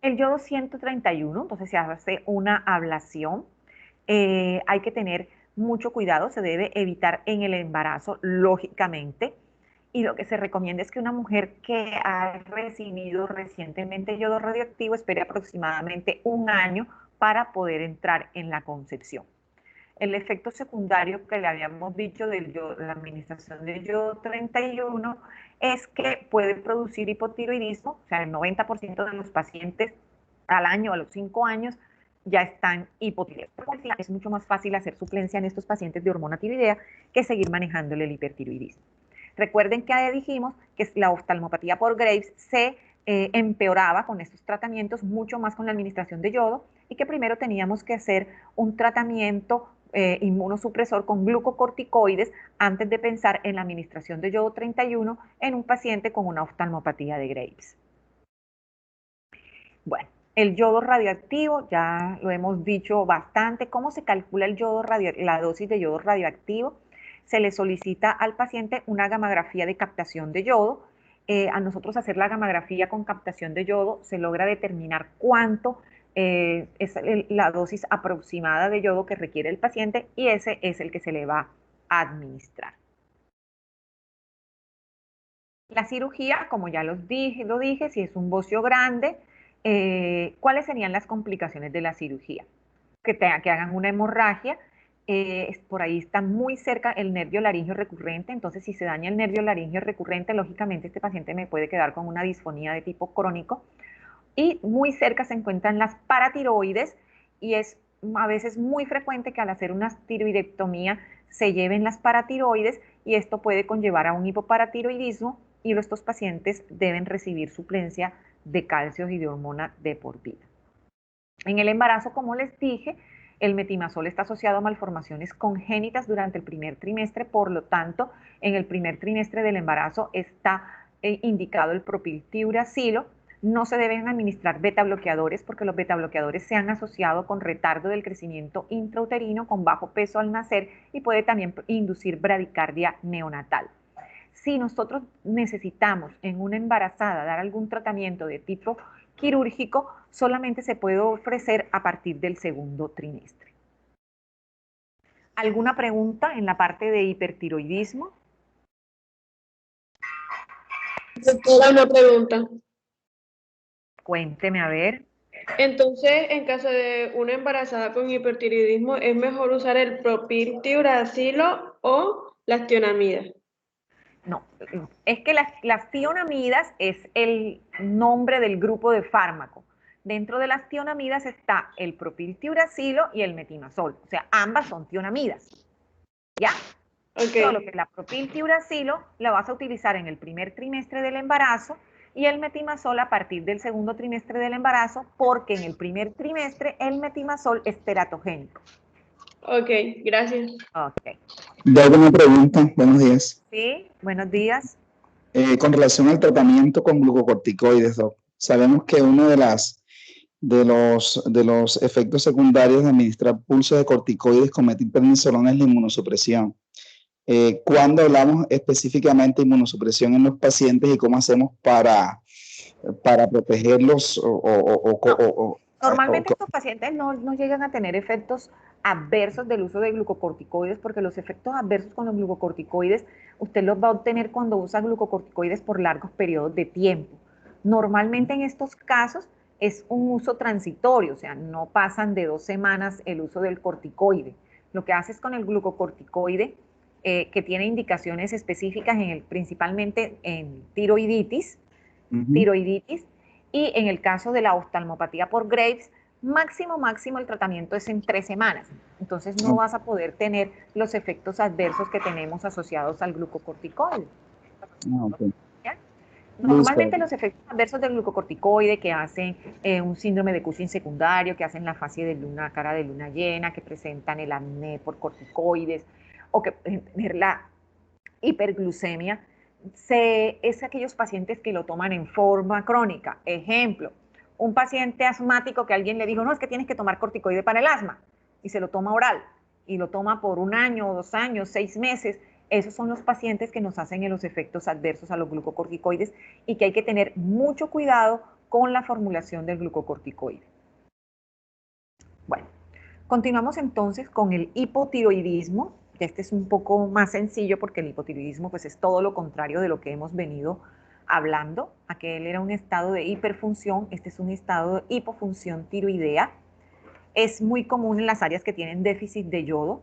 El yodo 131, entonces se hace una ablación. Hay que tener mucho cuidado, se debe evitar en el embarazo, lógicamente, y lo que se recomienda es que una mujer que ha recibido recientemente yodo radioactivo espere aproximadamente un año para poder entrar en la concepción. El efecto secundario que le habíamos dicho de la administración del yodo 31 es que puede producir hipotiroidismo, o sea, el 90% de los pacientes al año, a los 5 años, ya están hipotiroides. Es mucho más fácil hacer suplencia en estos pacientes de hormona tiroidea que seguir manejándole el hipertiroidismo. Recuerden que dijimos que la oftalmopatía por Graves se empeoraba con estos tratamientos, mucho más con la administración de yodo, y que primero teníamos que hacer un tratamiento inmunosupresor con glucocorticoides antes de pensar en la administración de yodo 31 en un paciente con una oftalmopatía de Graves. Bueno, el yodo radioactivo, ya lo hemos dicho bastante. ¿Cómo se calcula el yodo la dosis de yodo radioactivo? Se le solicita al paciente una gamografía de captación de yodo. A nosotros hacer la gamografía con captación de yodo se logra determinar cuánto es la dosis aproximada de yodo que requiere el paciente, y ese es el que se le va a administrar. La cirugía, como ya lo dije, si es un bocio grande, ¿cuáles serían las complicaciones de la cirugía? Que hagan una hemorragia. Por ahí está muy cerca el nervio laringeo recurrente, entonces si se daña el nervio laringeo recurrente, lógicamente este paciente me puede quedar con una disfonía de tipo crónico. Y muy cerca se encuentran las paratiroides, y es a veces muy frecuente que al hacer una tiroidectomía se lleven las paratiroides, y esto puede conllevar a un hipoparatiroidismo, y estos pacientes deben recibir suplencia de calcios y de hormona de por vida. En el embarazo, como les dije, el metimazol está asociado a malformaciones congénitas durante el primer trimestre, por lo tanto, en el primer trimestre del embarazo está indicado el propiltiuracilo. No se deben administrar beta bloqueadores porque los beta bloqueadores se han asociado con retardo del crecimiento intrauterino, con bajo peso al nacer, y puede también inducir bradicardia neonatal. Si nosotros necesitamos en una embarazada dar algún tratamiento de tipo quirúrgico, solamente se puede ofrecer a partir del segundo trimestre. ¿Alguna pregunta en la parte de hipertiroidismo? Doctora, una pregunta. Cuénteme, a ver. Entonces, en caso de una embarazada con hipertiroidismo, ¿es mejor usar el propiltiuracilo o las tionamidas? No, es que las tionamidas es el nombre del grupo de fármaco. Dentro de las tionamidas está el propiltiuracilo y el metimazol. O sea, ambas son tionamidas. ¿Ya? Okay. Solo que la propiltiuracilo la vas a utilizar en el primer trimestre del embarazo y el metimazol a partir del segundo trimestre del embarazo, porque en el primer trimestre el metimazol es teratogénico. Ok, gracias. Ok. Yo hago una pregunta. Buenos días. Sí, buenos días. Con relación al tratamiento con glucocorticoides, Doc, sabemos que una de las de los efectos secundarios de administrar pulsos de corticoides con metilprednisolona es la inmunosupresión. ¿Cuándo hablamos específicamente de inmunosupresión en los pacientes y cómo hacemos para protegerlos Normalmente estos pacientes no llegan a tener efectos adversos del uso de glucocorticoides, porque los efectos adversos con los glucocorticoides usted los va a obtener cuando usa glucocorticoides por largos periodos de tiempo. Normalmente en estos casos es un uso transitorio, o sea, no pasan de 2 semanas el uso del corticoide. Lo que haces con el glucocorticoide, que tiene indicaciones específicas principalmente en tiroiditis, y en el caso de la oftalmopatía por Graves, máximo el tratamiento es en 3 semanas. Entonces no vas a poder tener los efectos adversos que tenemos asociados al glucocorticoide. ¿Ya? Normalmente los efectos adversos del glucocorticoide que hacen un síndrome de Cushing secundario, que hacen la fase de luna, cara de luna llena, que presentan el acné por corticoides, o que tener la hiperglucemia, es aquellos pacientes que lo toman en forma crónica. Ejemplo, un paciente asmático que alguien le dijo, no, es que tienes que tomar corticoide para el asma, y se lo toma oral, y lo toma por 1 año, 2 años, 6 meses. Esos son los pacientes que nos hacen los efectos adversos a los glucocorticoides y que hay que tener mucho cuidado con la formulación del glucocorticoide. Bueno, continuamos entonces con el hipotiroidismo. Este es un poco más sencillo porque el hipotiroidismo pues, es todo lo contrario de lo que hemos venido hablando. Aquel era un estado de hiperfunción, este es un estado de hipofunción tiroidea. Es muy común en las áreas que tienen déficit de yodo.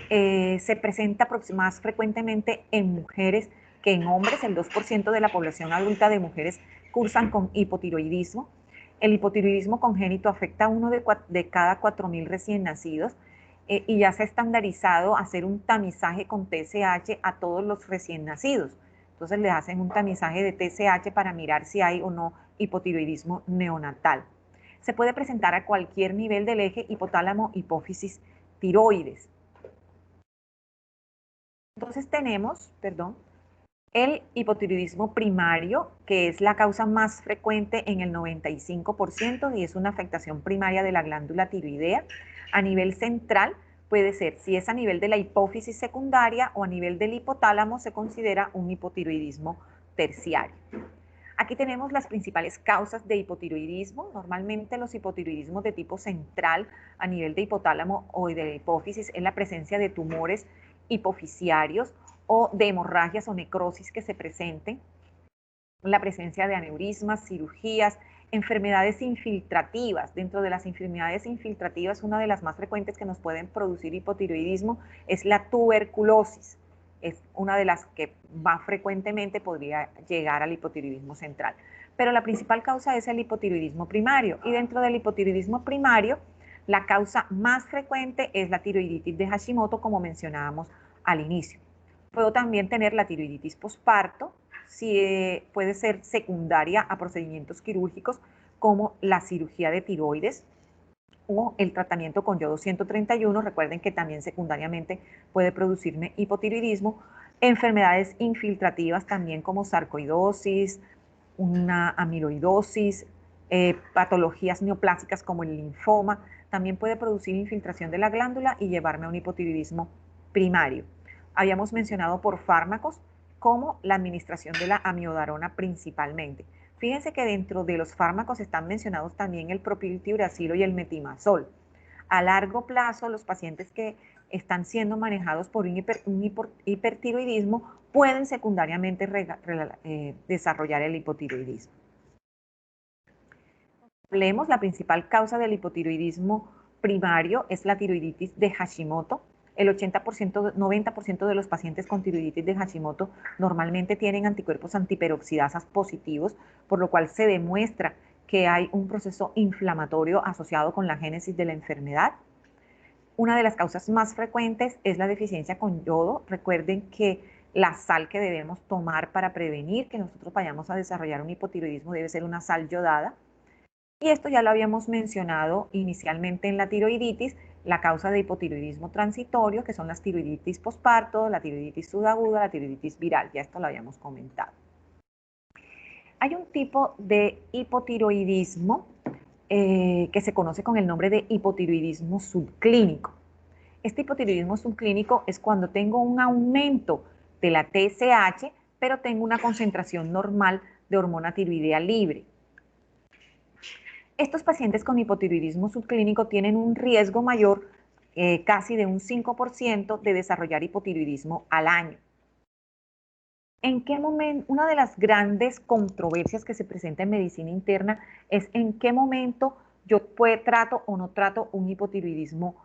Se presenta más frecuentemente en mujeres que en hombres. El 2% de la población adulta de mujeres cursan con hipotiroidismo. El hipotiroidismo congénito afecta a 1 de cada 4.000 recién nacidos. Y ya se ha estandarizado hacer un tamizaje con TSH a todos los recién nacidos. Entonces le hacen un tamizaje de TSH para mirar si hay o no hipotiroidismo neonatal. Se puede presentar a cualquier nivel del eje hipotálamo, hipófisis, tiroides. Entonces tenemos, el hipotiroidismo primario, que es la causa más frecuente en el 95% y es una afectación primaria de la glándula tiroidea. A nivel central puede ser, si es a nivel de la hipófisis secundaria o a nivel del hipotálamo, se considera un hipotiroidismo terciario. Aquí tenemos las principales causas de hipotiroidismo. Normalmente los hipotiroidismos de tipo central a nivel de hipotálamo o de la hipófisis es la presencia de tumores hipofisiarios o de hemorragias o necrosis que se presenten, la presencia de aneurismas, cirugías, enfermedades infiltrativas. Dentro de las enfermedades infiltrativas, una de las más frecuentes que nos pueden producir hipotiroidismo es la tuberculosis. Es una de las que más frecuentemente podría llegar al hipotiroidismo central. Pero la principal causa es el hipotiroidismo primario. Y dentro del hipotiroidismo primario, la causa más frecuente es la tiroiditis de Hashimoto, como mencionábamos al inicio. Puedo también tener la tiroiditis posparto, si puede ser secundaria a procedimientos quirúrgicos como la cirugía de tiroides o el tratamiento con yodo 131. Recuerden que también secundariamente puede producirme hipotiroidismo. Enfermedades infiltrativas también como sarcoidosis, una amiloidosis, patologías neoplásicas como el linfoma, también puede producir infiltración de la glándula y llevarme a un hipotiroidismo primario. Habíamos mencionado por fármacos como la administración de la amiodarona principalmente. Fíjense que dentro de los fármacos están mencionados también el propiltiuracilo y el metimazol. A largo plazo, los pacientes que están siendo manejados por un hipertiroidismo pueden secundariamente desarrollar el hipotiroidismo. Hablemos, la principal causa del hipotiroidismo primario es la tiroiditis de Hashimoto. El 90% de los pacientes con tiroiditis de Hashimoto normalmente tienen anticuerpos antiperoxidasas positivos, por lo cual se demuestra que hay un proceso inflamatorio asociado con la génesis de la enfermedad. Una de las causas más frecuentes es la deficiencia con yodo. Recuerden que la sal que debemos tomar para prevenir que nosotros vayamos a desarrollar un hipotiroidismo debe ser una sal yodada. Y esto ya lo habíamos mencionado inicialmente en la tiroiditis, la causa de hipotiroidismo transitorio, que son las tiroiditis posparto, la tiroiditis subaguda, la tiroiditis viral. Ya esto lo habíamos comentado. Hay un tipo de hipotiroidismo que se conoce con el nombre de hipotiroidismo subclínico. Este hipotiroidismo subclínico es cuando tengo un aumento de la TSH, pero tengo una concentración normal de hormona tiroidea libre. Estos pacientes con hipotiroidismo subclínico tienen un riesgo mayor, casi de un 5%, de desarrollar hipotiroidismo al año. ¿En qué momento? Una de las grandes controversias que se presenta en medicina interna es en qué momento yo trato o no trato un hipotiroidismo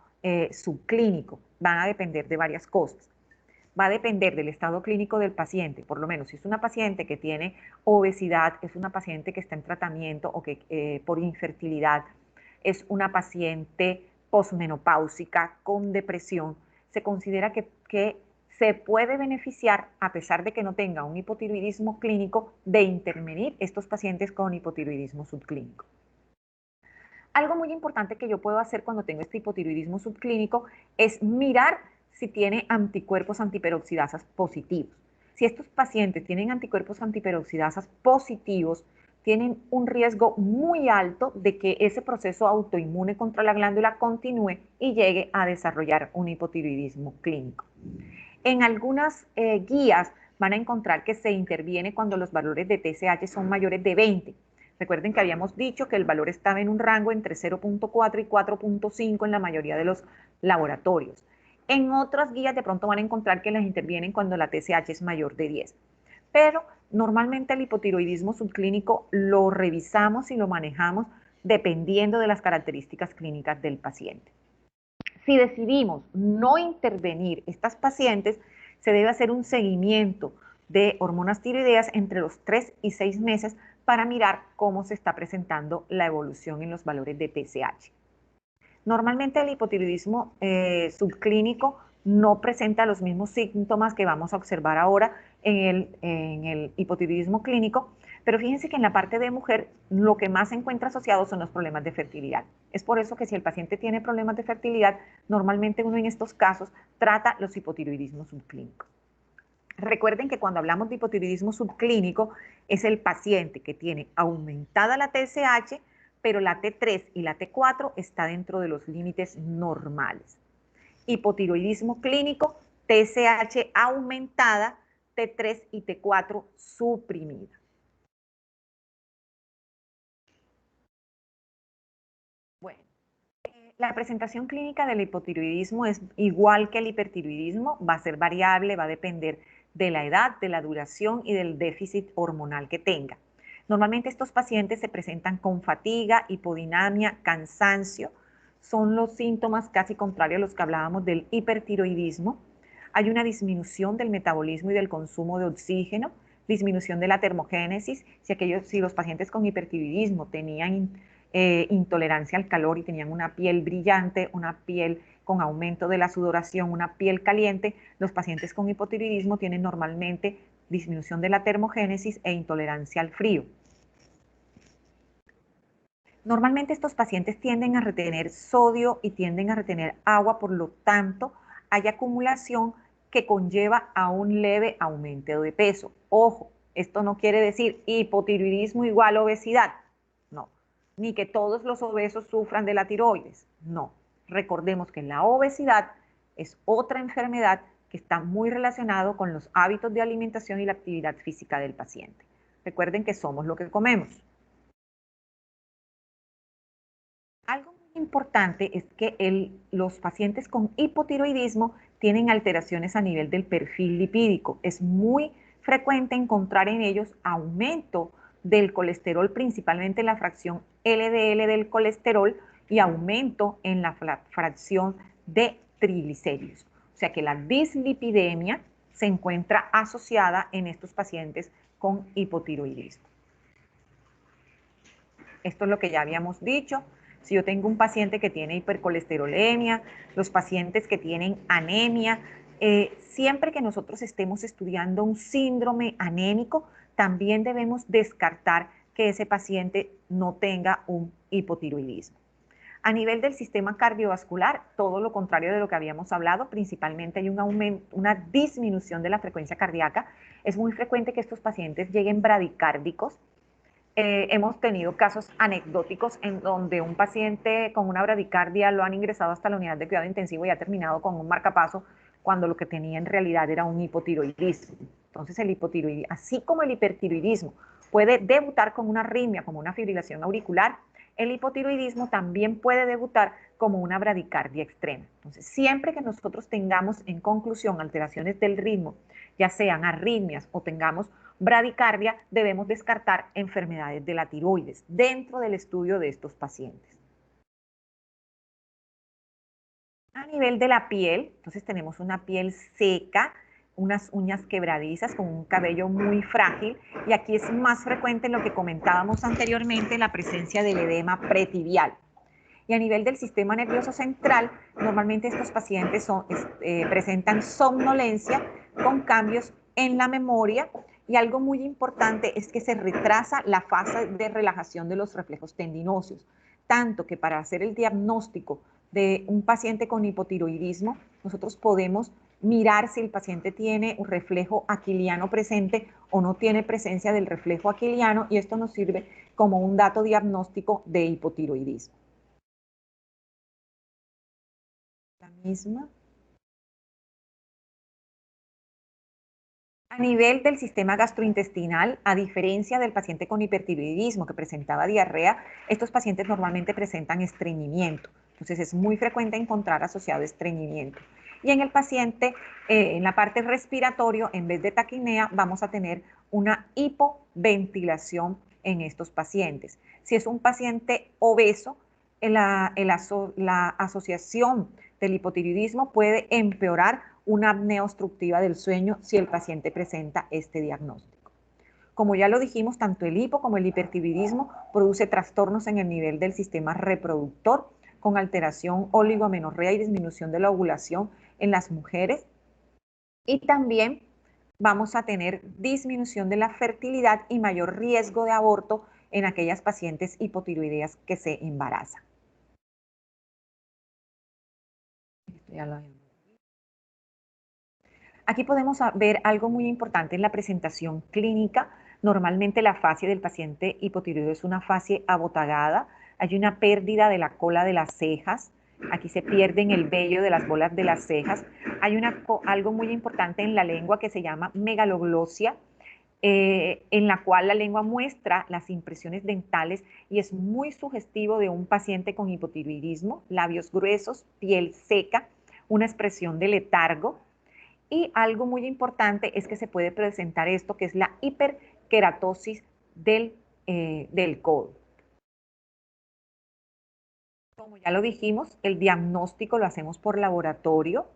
subclínico. Van a depender de varias cosas. Va a depender del estado clínico del paciente, por lo menos si es una paciente que tiene obesidad, es una paciente que está en tratamiento o que por infertilidad, es una paciente posmenopáusica con depresión, se considera que se puede beneficiar, a pesar de que no tenga un hipotiroidismo clínico, de intervenir estos pacientes con hipotiroidismo subclínico. Algo muy importante que yo puedo hacer cuando tengo este hipotiroidismo subclínico es mirar si tiene anticuerpos antiperoxidasas positivos. Si estos pacientes tienen anticuerpos antiperoxidasas positivos, tienen un riesgo muy alto de que ese proceso autoinmune contra la glándula continúe y llegue a desarrollar un hipotiroidismo clínico. En algunas guías van a encontrar que se interviene cuando los valores de TSH son mayores de 20. Recuerden que habíamos dicho que el valor estaba en un rango entre 0.4 y 4.5 en la mayoría de los laboratorios. En otras guías de pronto van a encontrar que las intervienen cuando la TSH es mayor de 10. Pero normalmente el hipotiroidismo subclínico lo revisamos y lo manejamos dependiendo de las características clínicas del paciente. Si decidimos no intervenir estas pacientes, se debe hacer un seguimiento de hormonas tiroideas entre los 3 y 6 meses para mirar cómo se está presentando la evolución en los valores de TSH. Normalmente el hipotiroidismo subclínico no presenta los mismos síntomas que vamos a observar ahora en el hipotiroidismo clínico, pero fíjense que en la parte de mujer lo que más se encuentra asociado son los problemas de fertilidad. Es por eso que si el paciente tiene problemas de fertilidad, normalmente uno en estos casos trata los hipotiroidismos subclínicos. Recuerden que cuando hablamos de hipotiroidismo subclínico es el paciente que tiene aumentada la TSH, pero la T3 y la T4 está dentro de los límites normales. Hipotiroidismo clínico, TSH aumentada, T3 y T4 suprimida. Bueno, la presentación clínica del hipotiroidismo es igual que el hipertiroidismo, va a ser variable, va a depender de la edad, de la duración y del déficit hormonal que tenga. Normalmente estos pacientes se presentan con fatiga, hipodinamia, cansancio. Son los síntomas casi contrarios a los que hablábamos del hipertiroidismo. Hay una disminución del metabolismo y del consumo de oxígeno, disminución de la termogénesis. Si los pacientes con hipertiroidismo tenían intolerancia al calor y tenían una piel brillante, una piel con aumento de la sudoración, una piel caliente, los pacientes con hipotiroidismo tienen normalmente disminución de la termogénesis e intolerancia al frío. Normalmente estos pacientes tienden a retener sodio y tienden a retener agua, por lo tanto hay acumulación que conlleva a un leve aumento de peso. Ojo, esto no quiere decir hipotiroidismo igual obesidad, no, ni que todos los obesos sufran de la tiroides, no. Recordemos que la obesidad es otra enfermedad que está muy relacionado con los hábitos de alimentación y la actividad física del paciente. Recuerden que somos lo que comemos. Algo muy importante es que los pacientes con hipotiroidismo tienen alteraciones a nivel del perfil lipídico. Es muy frecuente encontrar en ellos aumento del colesterol, principalmente la fracción LDL del colesterol, y aumento en la fracción de triglicéridos. O sea que la dislipidemia se encuentra asociada en estos pacientes con hipotiroidismo. Esto es lo que ya habíamos dicho. Si yo tengo un paciente que tiene hipercolesterolemia, los pacientes que tienen anemia, siempre que nosotros estemos estudiando un síndrome anémico, también debemos descartar que ese paciente no tenga un hipotiroidismo. A nivel del sistema cardiovascular, todo lo contrario de lo que habíamos hablado, principalmente hay un aumento, una disminución de la frecuencia cardíaca. Es muy frecuente que estos pacientes lleguen bradicárdicos, hemos tenido casos anecdóticos en donde un paciente con una bradicardia lo han ingresado hasta la unidad de cuidado intensivo y ha terminado con un marcapaso cuando lo que tenía en realidad era un hipotiroidismo. Entonces el hipotiroidismo, así como el hipertiroidismo puede debutar con una arritmia, como una fibrilación auricular, el hipotiroidismo también puede debutar como una bradicardia extrema. Entonces, siempre que nosotros tengamos en conclusión alteraciones del ritmo, ya sean arritmias o tengamos bradicardia, debemos descartar enfermedades de la tiroides dentro del estudio de estos pacientes. A nivel de la piel, entonces tenemos una piel seca, unas uñas quebradizas con un cabello muy frágil, y aquí es más frecuente en lo que comentábamos anteriormente la presencia del edema pretibial. Y a nivel del sistema nervioso central, normalmente estos pacientes presentan somnolencia con cambios en la memoria, y algo muy importante es que se retrasa la fase de relajación de los reflejos tendinóseos, tanto que para hacer el diagnóstico de un paciente con hipotiroidismo, nosotros podemos mirar si el paciente tiene un reflejo aquiliano presente o no tiene presencia del reflejo aquiliano, y esto nos sirve como un dato diagnóstico de hipotiroidismo. La misma. A nivel del sistema gastrointestinal, a diferencia del paciente con hipertiroidismo que presentaba diarrea, estos pacientes normalmente presentan estreñimiento. Entonces es muy frecuente encontrar asociado estreñimiento. Y en el paciente, en la parte respiratoria, en vez de taquipnea, vamos a tener una hipoventilación en estos pacientes. Si es un paciente obeso, la asociación del hipotiroidismo puede empeorar una apnea obstructiva del sueño si el paciente presenta este diagnóstico. Como ya lo dijimos, tanto el hipo como el hipertiroidismo produce trastornos en el nivel del sistema reproductor, con alteración oligomenorrea y disminución de la ovulación en las mujeres, y también vamos a tener disminución de la fertilidad y mayor riesgo de aborto en aquellas pacientes hipotiroideas que se embarazan. Aquí podemos ver algo muy importante en la presentación clínica. Normalmente la fascia del paciente hipotiroideo es una fascia abotagada. Hay una pérdida de la cola de las cejas. Aquí se pierden el vello de las bolas de las cejas. Hay algo muy importante en la lengua que se llama megaloglosia, en la cual la lengua muestra las impresiones dentales y es muy sugestivo de un paciente con hipotiroidismo. Labios gruesos, piel seca, una expresión de letargo. Y algo muy importante es que se puede presentar esto, que es la hiperkeratosis del codo. Como ya lo dijimos, el diagnóstico lo hacemos por laboratorio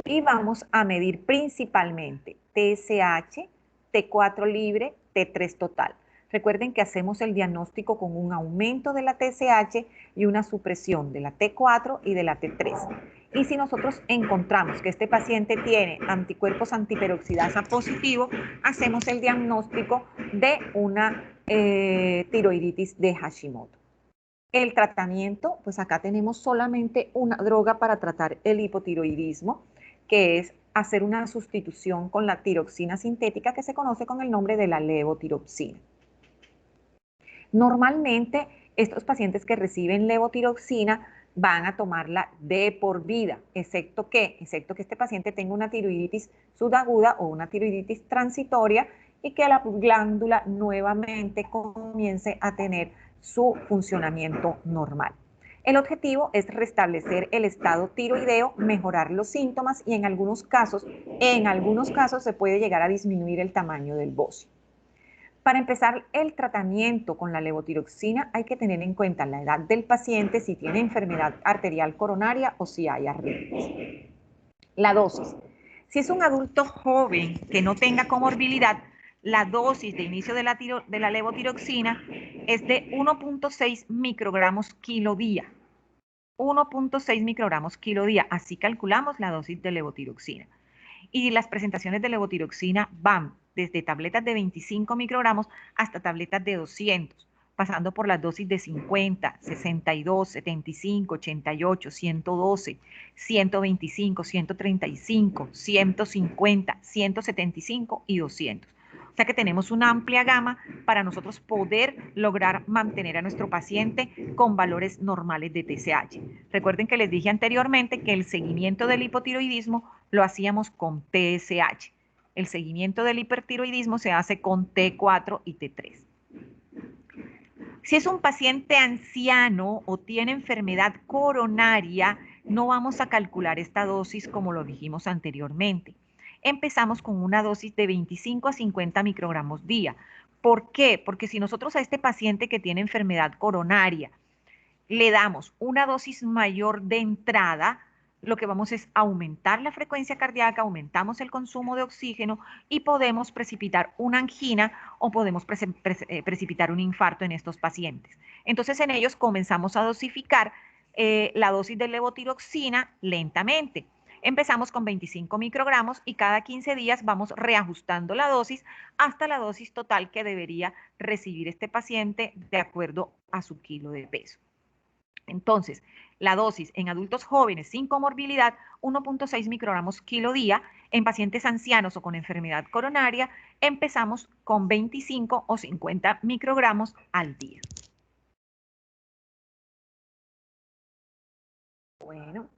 y vamos a medir principalmente TSH, T4 libre, T3 total. Recuerden que hacemos el diagnóstico con un aumento de la TSH y una supresión de la T4 y de la T3. Y si nosotros encontramos que este paciente tiene anticuerpos antiperoxidasa positivo, hacemos el diagnóstico de una tiroiditis de Hashimoto. El tratamiento, pues acá tenemos solamente una droga para tratar el hipotiroidismo, que es hacer una sustitución con la tiroxina sintética que se conoce con el nombre de la levotiroxina. Normalmente, estos pacientes que reciben levotiroxina van a tomarla de por vida, excepto que este paciente tenga una tiroiditis subaguda o una tiroiditis transitoria y que la glándula nuevamente comience a tener su funcionamiento normal. El objetivo es restablecer el estado tiroideo, mejorar los síntomas y en algunos casos se puede llegar a disminuir el tamaño del bocio. Para empezar el tratamiento con la levotiroxina hay que tener en cuenta la edad del paciente, si tiene enfermedad arterial coronaria o si hay arritmias. La dosis. Si es un adulto joven que no tenga comorbilidad, la dosis de inicio de la levotiroxina es de 1.6 microgramos kilo día. 1.6 microgramos kilo día. Así calculamos la dosis de levotiroxina. Y las presentaciones de levotiroxina van desde tabletas de 25 microgramos hasta tabletas de 200, pasando por las dosis de 50, 62, 75, 88, 112, 125, 135, 150, 175 y 200. sea que tenemos una amplia gama para nosotros poder lograr mantener a nuestro paciente con valores normales de TSH. Recuerden que les dije anteriormente que el seguimiento del hipotiroidismo lo hacíamos con TSH. El seguimiento del hipertiroidismo se hace con T4 y T3. Si es un paciente anciano o tiene enfermedad coronaria, no vamos a calcular esta dosis como lo dijimos anteriormente. Empezamos con una dosis de 25 a 50 microgramos día. ¿Por qué? Porque si nosotros a este paciente que tiene enfermedad coronaria le damos una dosis mayor de entrada, lo que vamos es aumentar la frecuencia cardíaca, aumentamos el consumo de oxígeno y podemos precipitar una angina o podemos precipitar un infarto en estos pacientes. Entonces en ellos comenzamos a dosificar la dosis de levotiroxina lentamente. Empezamos con 25 microgramos y cada 15 días vamos reajustando la dosis hasta la dosis total que debería recibir este paciente de acuerdo a su kilo de peso. Entonces, la dosis en adultos jóvenes sin comorbilidad, 1.6 microgramos kilo día. En pacientes ancianos o con enfermedad coronaria, empezamos con 25 o 50 microgramos al día. Bueno,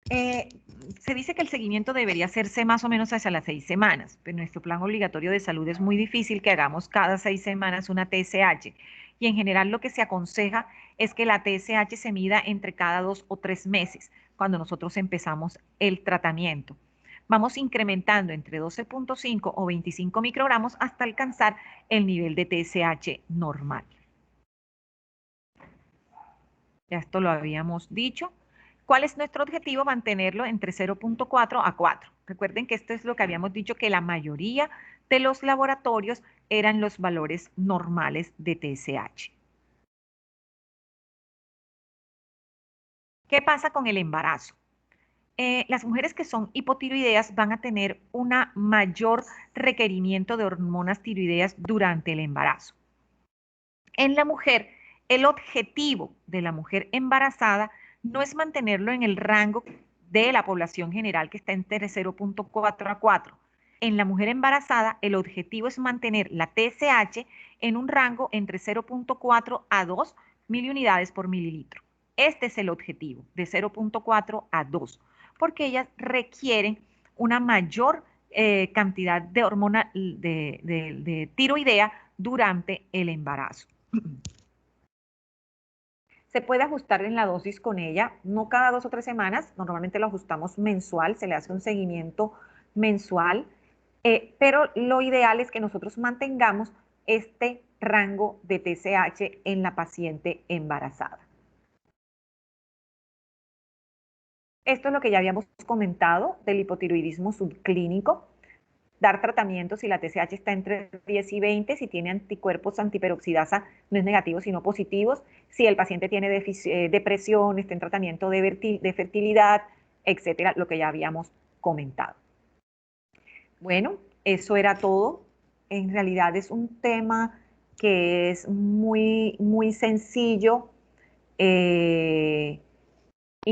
se dice que el seguimiento debería hacerse más o menos hacia las 6 semanas, pero en nuestro plan obligatorio de salud es muy difícil que hagamos cada 6 semanas una TSH. Y en general lo que se aconseja es que la TSH se mida entre cada 2 o 3 meses, cuando nosotros empezamos el tratamiento. Vamos incrementando entre 12.5 o 25 microgramos hasta alcanzar el nivel de TSH normal. Ya esto lo habíamos dicho. ¿Cuál es nuestro objetivo? Mantenerlo entre 0.4 a 4. Recuerden que esto es lo que habíamos dicho, que la mayoría de los laboratorios eran los valores normales de TSH. ¿Qué pasa con el embarazo? Las mujeres que son hipotiroideas van a tener un mayor requerimiento de hormonas tiroideas durante el embarazo. En la mujer, el objetivo de la mujer embarazada no es mantenerlo en el rango de la población general que está entre 0.4 a 4. En la mujer embarazada, el objetivo es mantener la TSH en un rango entre 0.4 a 2 miliunidades por mililitro. Este es el objetivo, de 0.4 a 2, porque ellas requieren una mayor cantidad de hormona de tiroidea durante el embarazo. Se puede ajustar en la dosis con ella, no cada 2 o 3 semanas, normalmente lo ajustamos mensual, se le hace un seguimiento mensual, pero lo ideal es que nosotros mantengamos este rango de TSH en la paciente embarazada. Esto es lo que ya habíamos comentado del hipotiroidismo subclínico. Dar tratamiento si la TSH está entre 10 y 20, si tiene anticuerpos antiperoxidasa, no es negativo, sino positivos. Si el paciente tiene depresión, está en tratamiento de fertilidad, etcétera, lo que ya habíamos comentado. Bueno, eso era todo. En realidad es un tema que es muy, muy sencillo y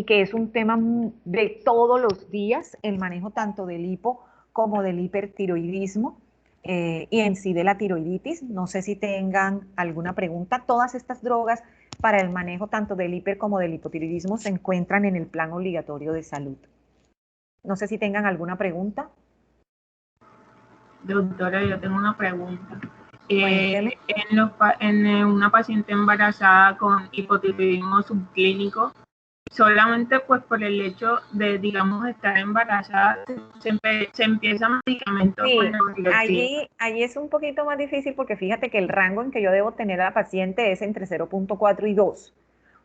que es un tema de todos los días, el manejo tanto del hipo como del hipertiroidismo y en sí de la tiroiditis. No sé si tengan alguna pregunta. Todas estas drogas para el manejo tanto del hiper como del hipotiroidismo se encuentran en el plan obligatorio de salud. No sé si tengan alguna pregunta. Doctora, yo tengo una pregunta. Cuénteme. En una paciente embarazada con hipotiroidismo subclínico, solamente pues por el hecho de, digamos, estar embarazada, se empieza medicamento. Sí, allí es un poquito más difícil porque fíjate que el rango en que yo debo tener a la paciente es entre 0.4 y 2.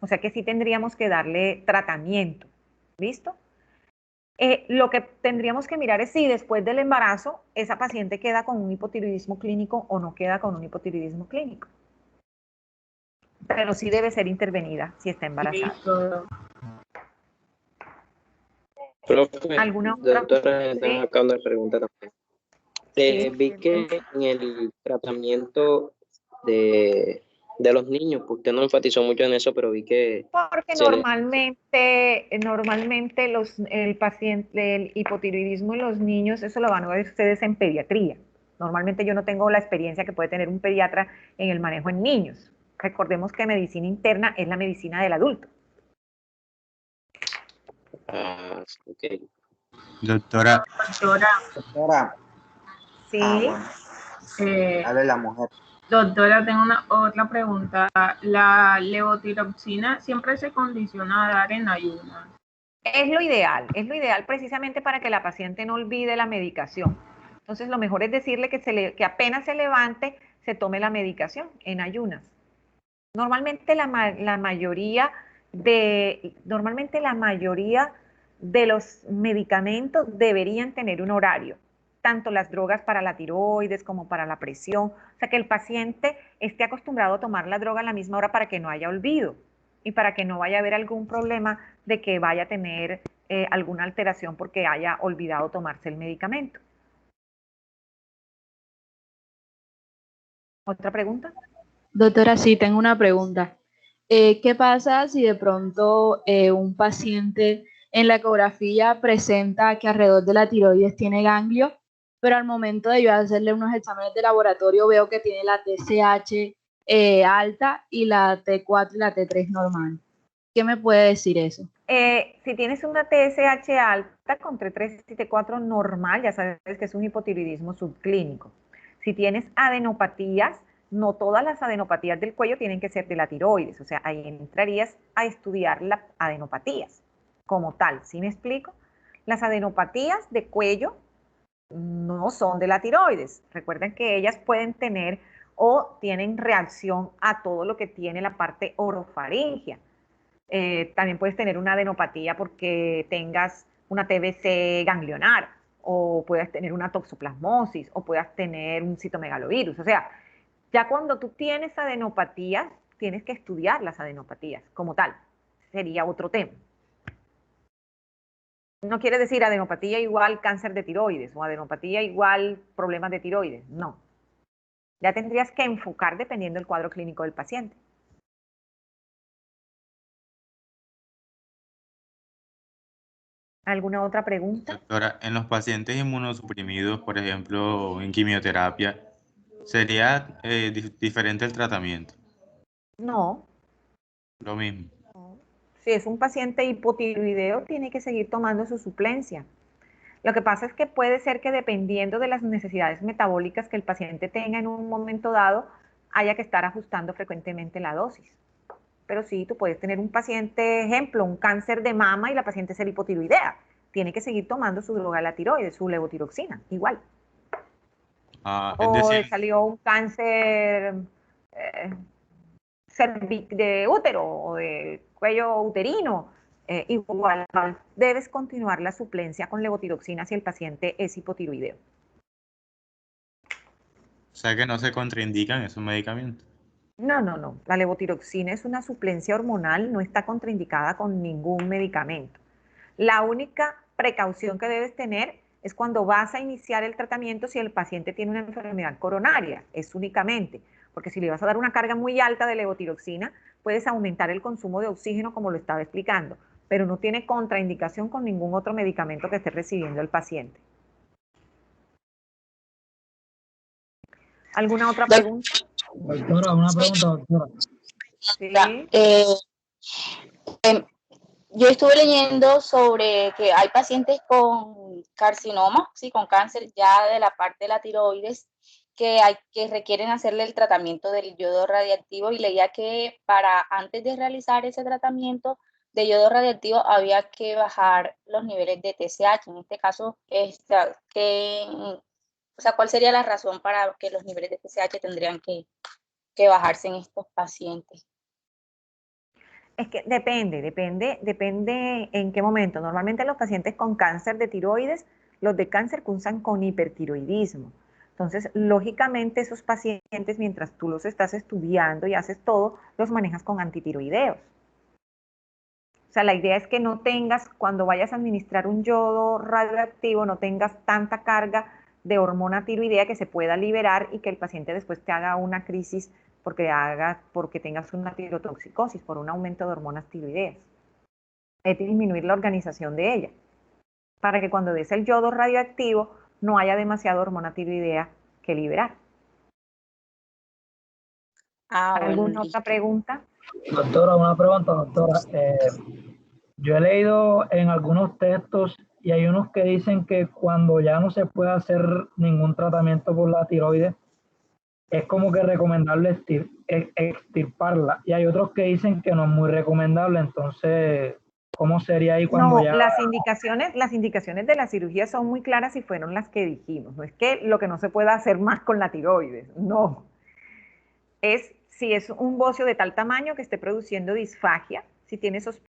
O sea que sí tendríamos que darle tratamiento. ¿Listo? Lo que tendríamos que mirar es si después del embarazo esa paciente queda con un hipotiroidismo clínico o no queda con un hipotiroidismo clínico. Pero sí debe ser intervenida si está embarazada. Profe, ¿Alguna otra? doctora, ¿Sí? están acabando de preguntar también. Sí. Vi que en el tratamiento de los niños, pues usted no enfatizó mucho en eso, pero vi que Porque normalmente el paciente, el hipotiroidismo en los niños, eso lo van a ver ustedes en pediatría. Normalmente yo no tengo la experiencia que puede tener un pediatra en el manejo en niños. Recordemos que medicina interna es la medicina del adulto. Ah, ok. Doctora, Doctora, Sí, bueno, Eh, hable la mujer. doctora, tengo otra pregunta. ¿La levotiroxina siempre se condiciona a dar en ayunas? es lo ideal precisamente para que la paciente no olvide la medicación. Entonces, lo mejor es decirle que apenas se levante, se tome la medicación en ayunas. Normalmente normalmente la mayoría de los medicamentos deberían tener un horario, tanto las drogas para la tiroides como para la presión, o sea que el paciente esté acostumbrado a tomar la droga a la misma hora para que no haya olvido y para que no vaya a haber algún problema de que vaya a tener alguna alteración porque haya olvidado tomarse el medicamento. ¿Otra pregunta? Doctora, sí, tengo una pregunta. ¿Qué pasa si de pronto un paciente en la ecografía presenta que alrededor de la tiroides tiene ganglio, pero al momento de yo hacerle unos exámenes de laboratorio veo que tiene la TSH alta y la T4 y la T3 normal? ¿Qué me puede decir eso? Si tienes una TSH alta con T3 y T4 normal, ya sabes que es un hipotiroidismo subclínico. Si tienes adenopatías, no todas las adenopatías del cuello tienen que ser de la tiroides, o sea, ahí entrarías a estudiar las adenopatías como tal, ¿sí me explico? Las adenopatías de cuello no son de la tiroides. Recuerden que ellas pueden tener o tienen reacción a todo lo que tiene la parte orofaringia. También puedes tener una adenopatía porque tengas una TBC ganglionar o puedas tener una toxoplasmosis o puedas tener un citomegalovirus. O sea, ya cuando tú tienes adenopatías, tienes que estudiar las adenopatías como tal. Sería otro tema. No quiere decir adenopatía igual cáncer de tiroides o adenopatía igual problemas de tiroides. No. Ya tendrías que enfocar dependiendo del cuadro clínico del paciente. ¿Alguna otra pregunta? doctora, en los pacientes inmunosuprimidos, por ejemplo, en quimioterapia, ¿sería diferente el tratamiento? No. Lo mismo. Si es un paciente hipotiroideo, tiene que seguir tomando su suplencia. Lo que pasa es que puede ser que dependiendo de las necesidades metabólicas que el paciente tenga en un momento dado, haya que estar ajustando frecuentemente la dosis. Pero sí, tú puedes tener un paciente, ejemplo, un cáncer de mama y la paciente ser hipotiroidea. Tiene que seguir tomando su droga de la tiroides, su levotiroxina, igual. Es O decir, le salió un cáncer de útero o de cuello uterino, igual debes continuar la suplencia con levotiroxina si el paciente es hipotiroideo. o sea que no se contraindican esos medicamentos. No, no, no. La levotiroxina es una suplencia hormonal, no está contraindicada con ningún medicamento. La única precaución que debes tener es cuando vas a iniciar el tratamiento si el paciente tiene una enfermedad coronaria, es únicamente, porque si le vas a dar una carga muy alta de levotiroxina, puedes aumentar el consumo de oxígeno como lo estaba explicando, pero no tiene contraindicación con ningún otro medicamento que esté recibiendo el paciente. ¿Alguna otra pregunta? Doctora, una pregunta, doctora. Sí. Yo estuve leyendo sobre que hay pacientes con carcinoma, sí, con cáncer ya de la parte de la tiroides, que requieren hacerle el tratamiento del yodo radiactivo, y leía que para antes de realizar ese tratamiento de yodo radiactivo había que bajar los niveles de TSH. En este caso, ¿cuál sería la razón para que los niveles de TSH tendrían que bajarse en estos pacientes? Es que depende en qué momento. Normalmente los pacientes con cáncer de tiroides, los de cáncer cursan con hipertiroidismo. Entonces, lógicamente esos pacientes, mientras tú los estás estudiando y haces todo, los manejas con antitiroideos. O sea, la idea es que no tengas, cuando vayas a administrar un yodo radioactivo, no tengas tanta carga de hormona tiroidea que se pueda liberar y que el paciente después te haga una crisis porque tengas una tirotoxicosis por un aumento de hormonas tiroideas. Es disminuir la organización de ella, para que cuando des el yodo radioactivo no haya demasiada hormona tiroidea que liberar. ¿Alguna otra pregunta? Doctora, una pregunta, doctora. Yo he leído en algunos textos y hay unos que dicen que cuando ya no se puede hacer ningún tratamiento por la tiroides, es como que recomendable extirparla. Y hay otros que dicen que no es muy recomendable. Entonces, ¿cómo sería ahí cuando No, ya...? las indicaciones de la cirugía son muy claras y fueron las que dijimos. No es que lo que no se pueda hacer más con la tiroides, no. Es si es un bocio de tal tamaño que esté produciendo disfagia, si tiene esos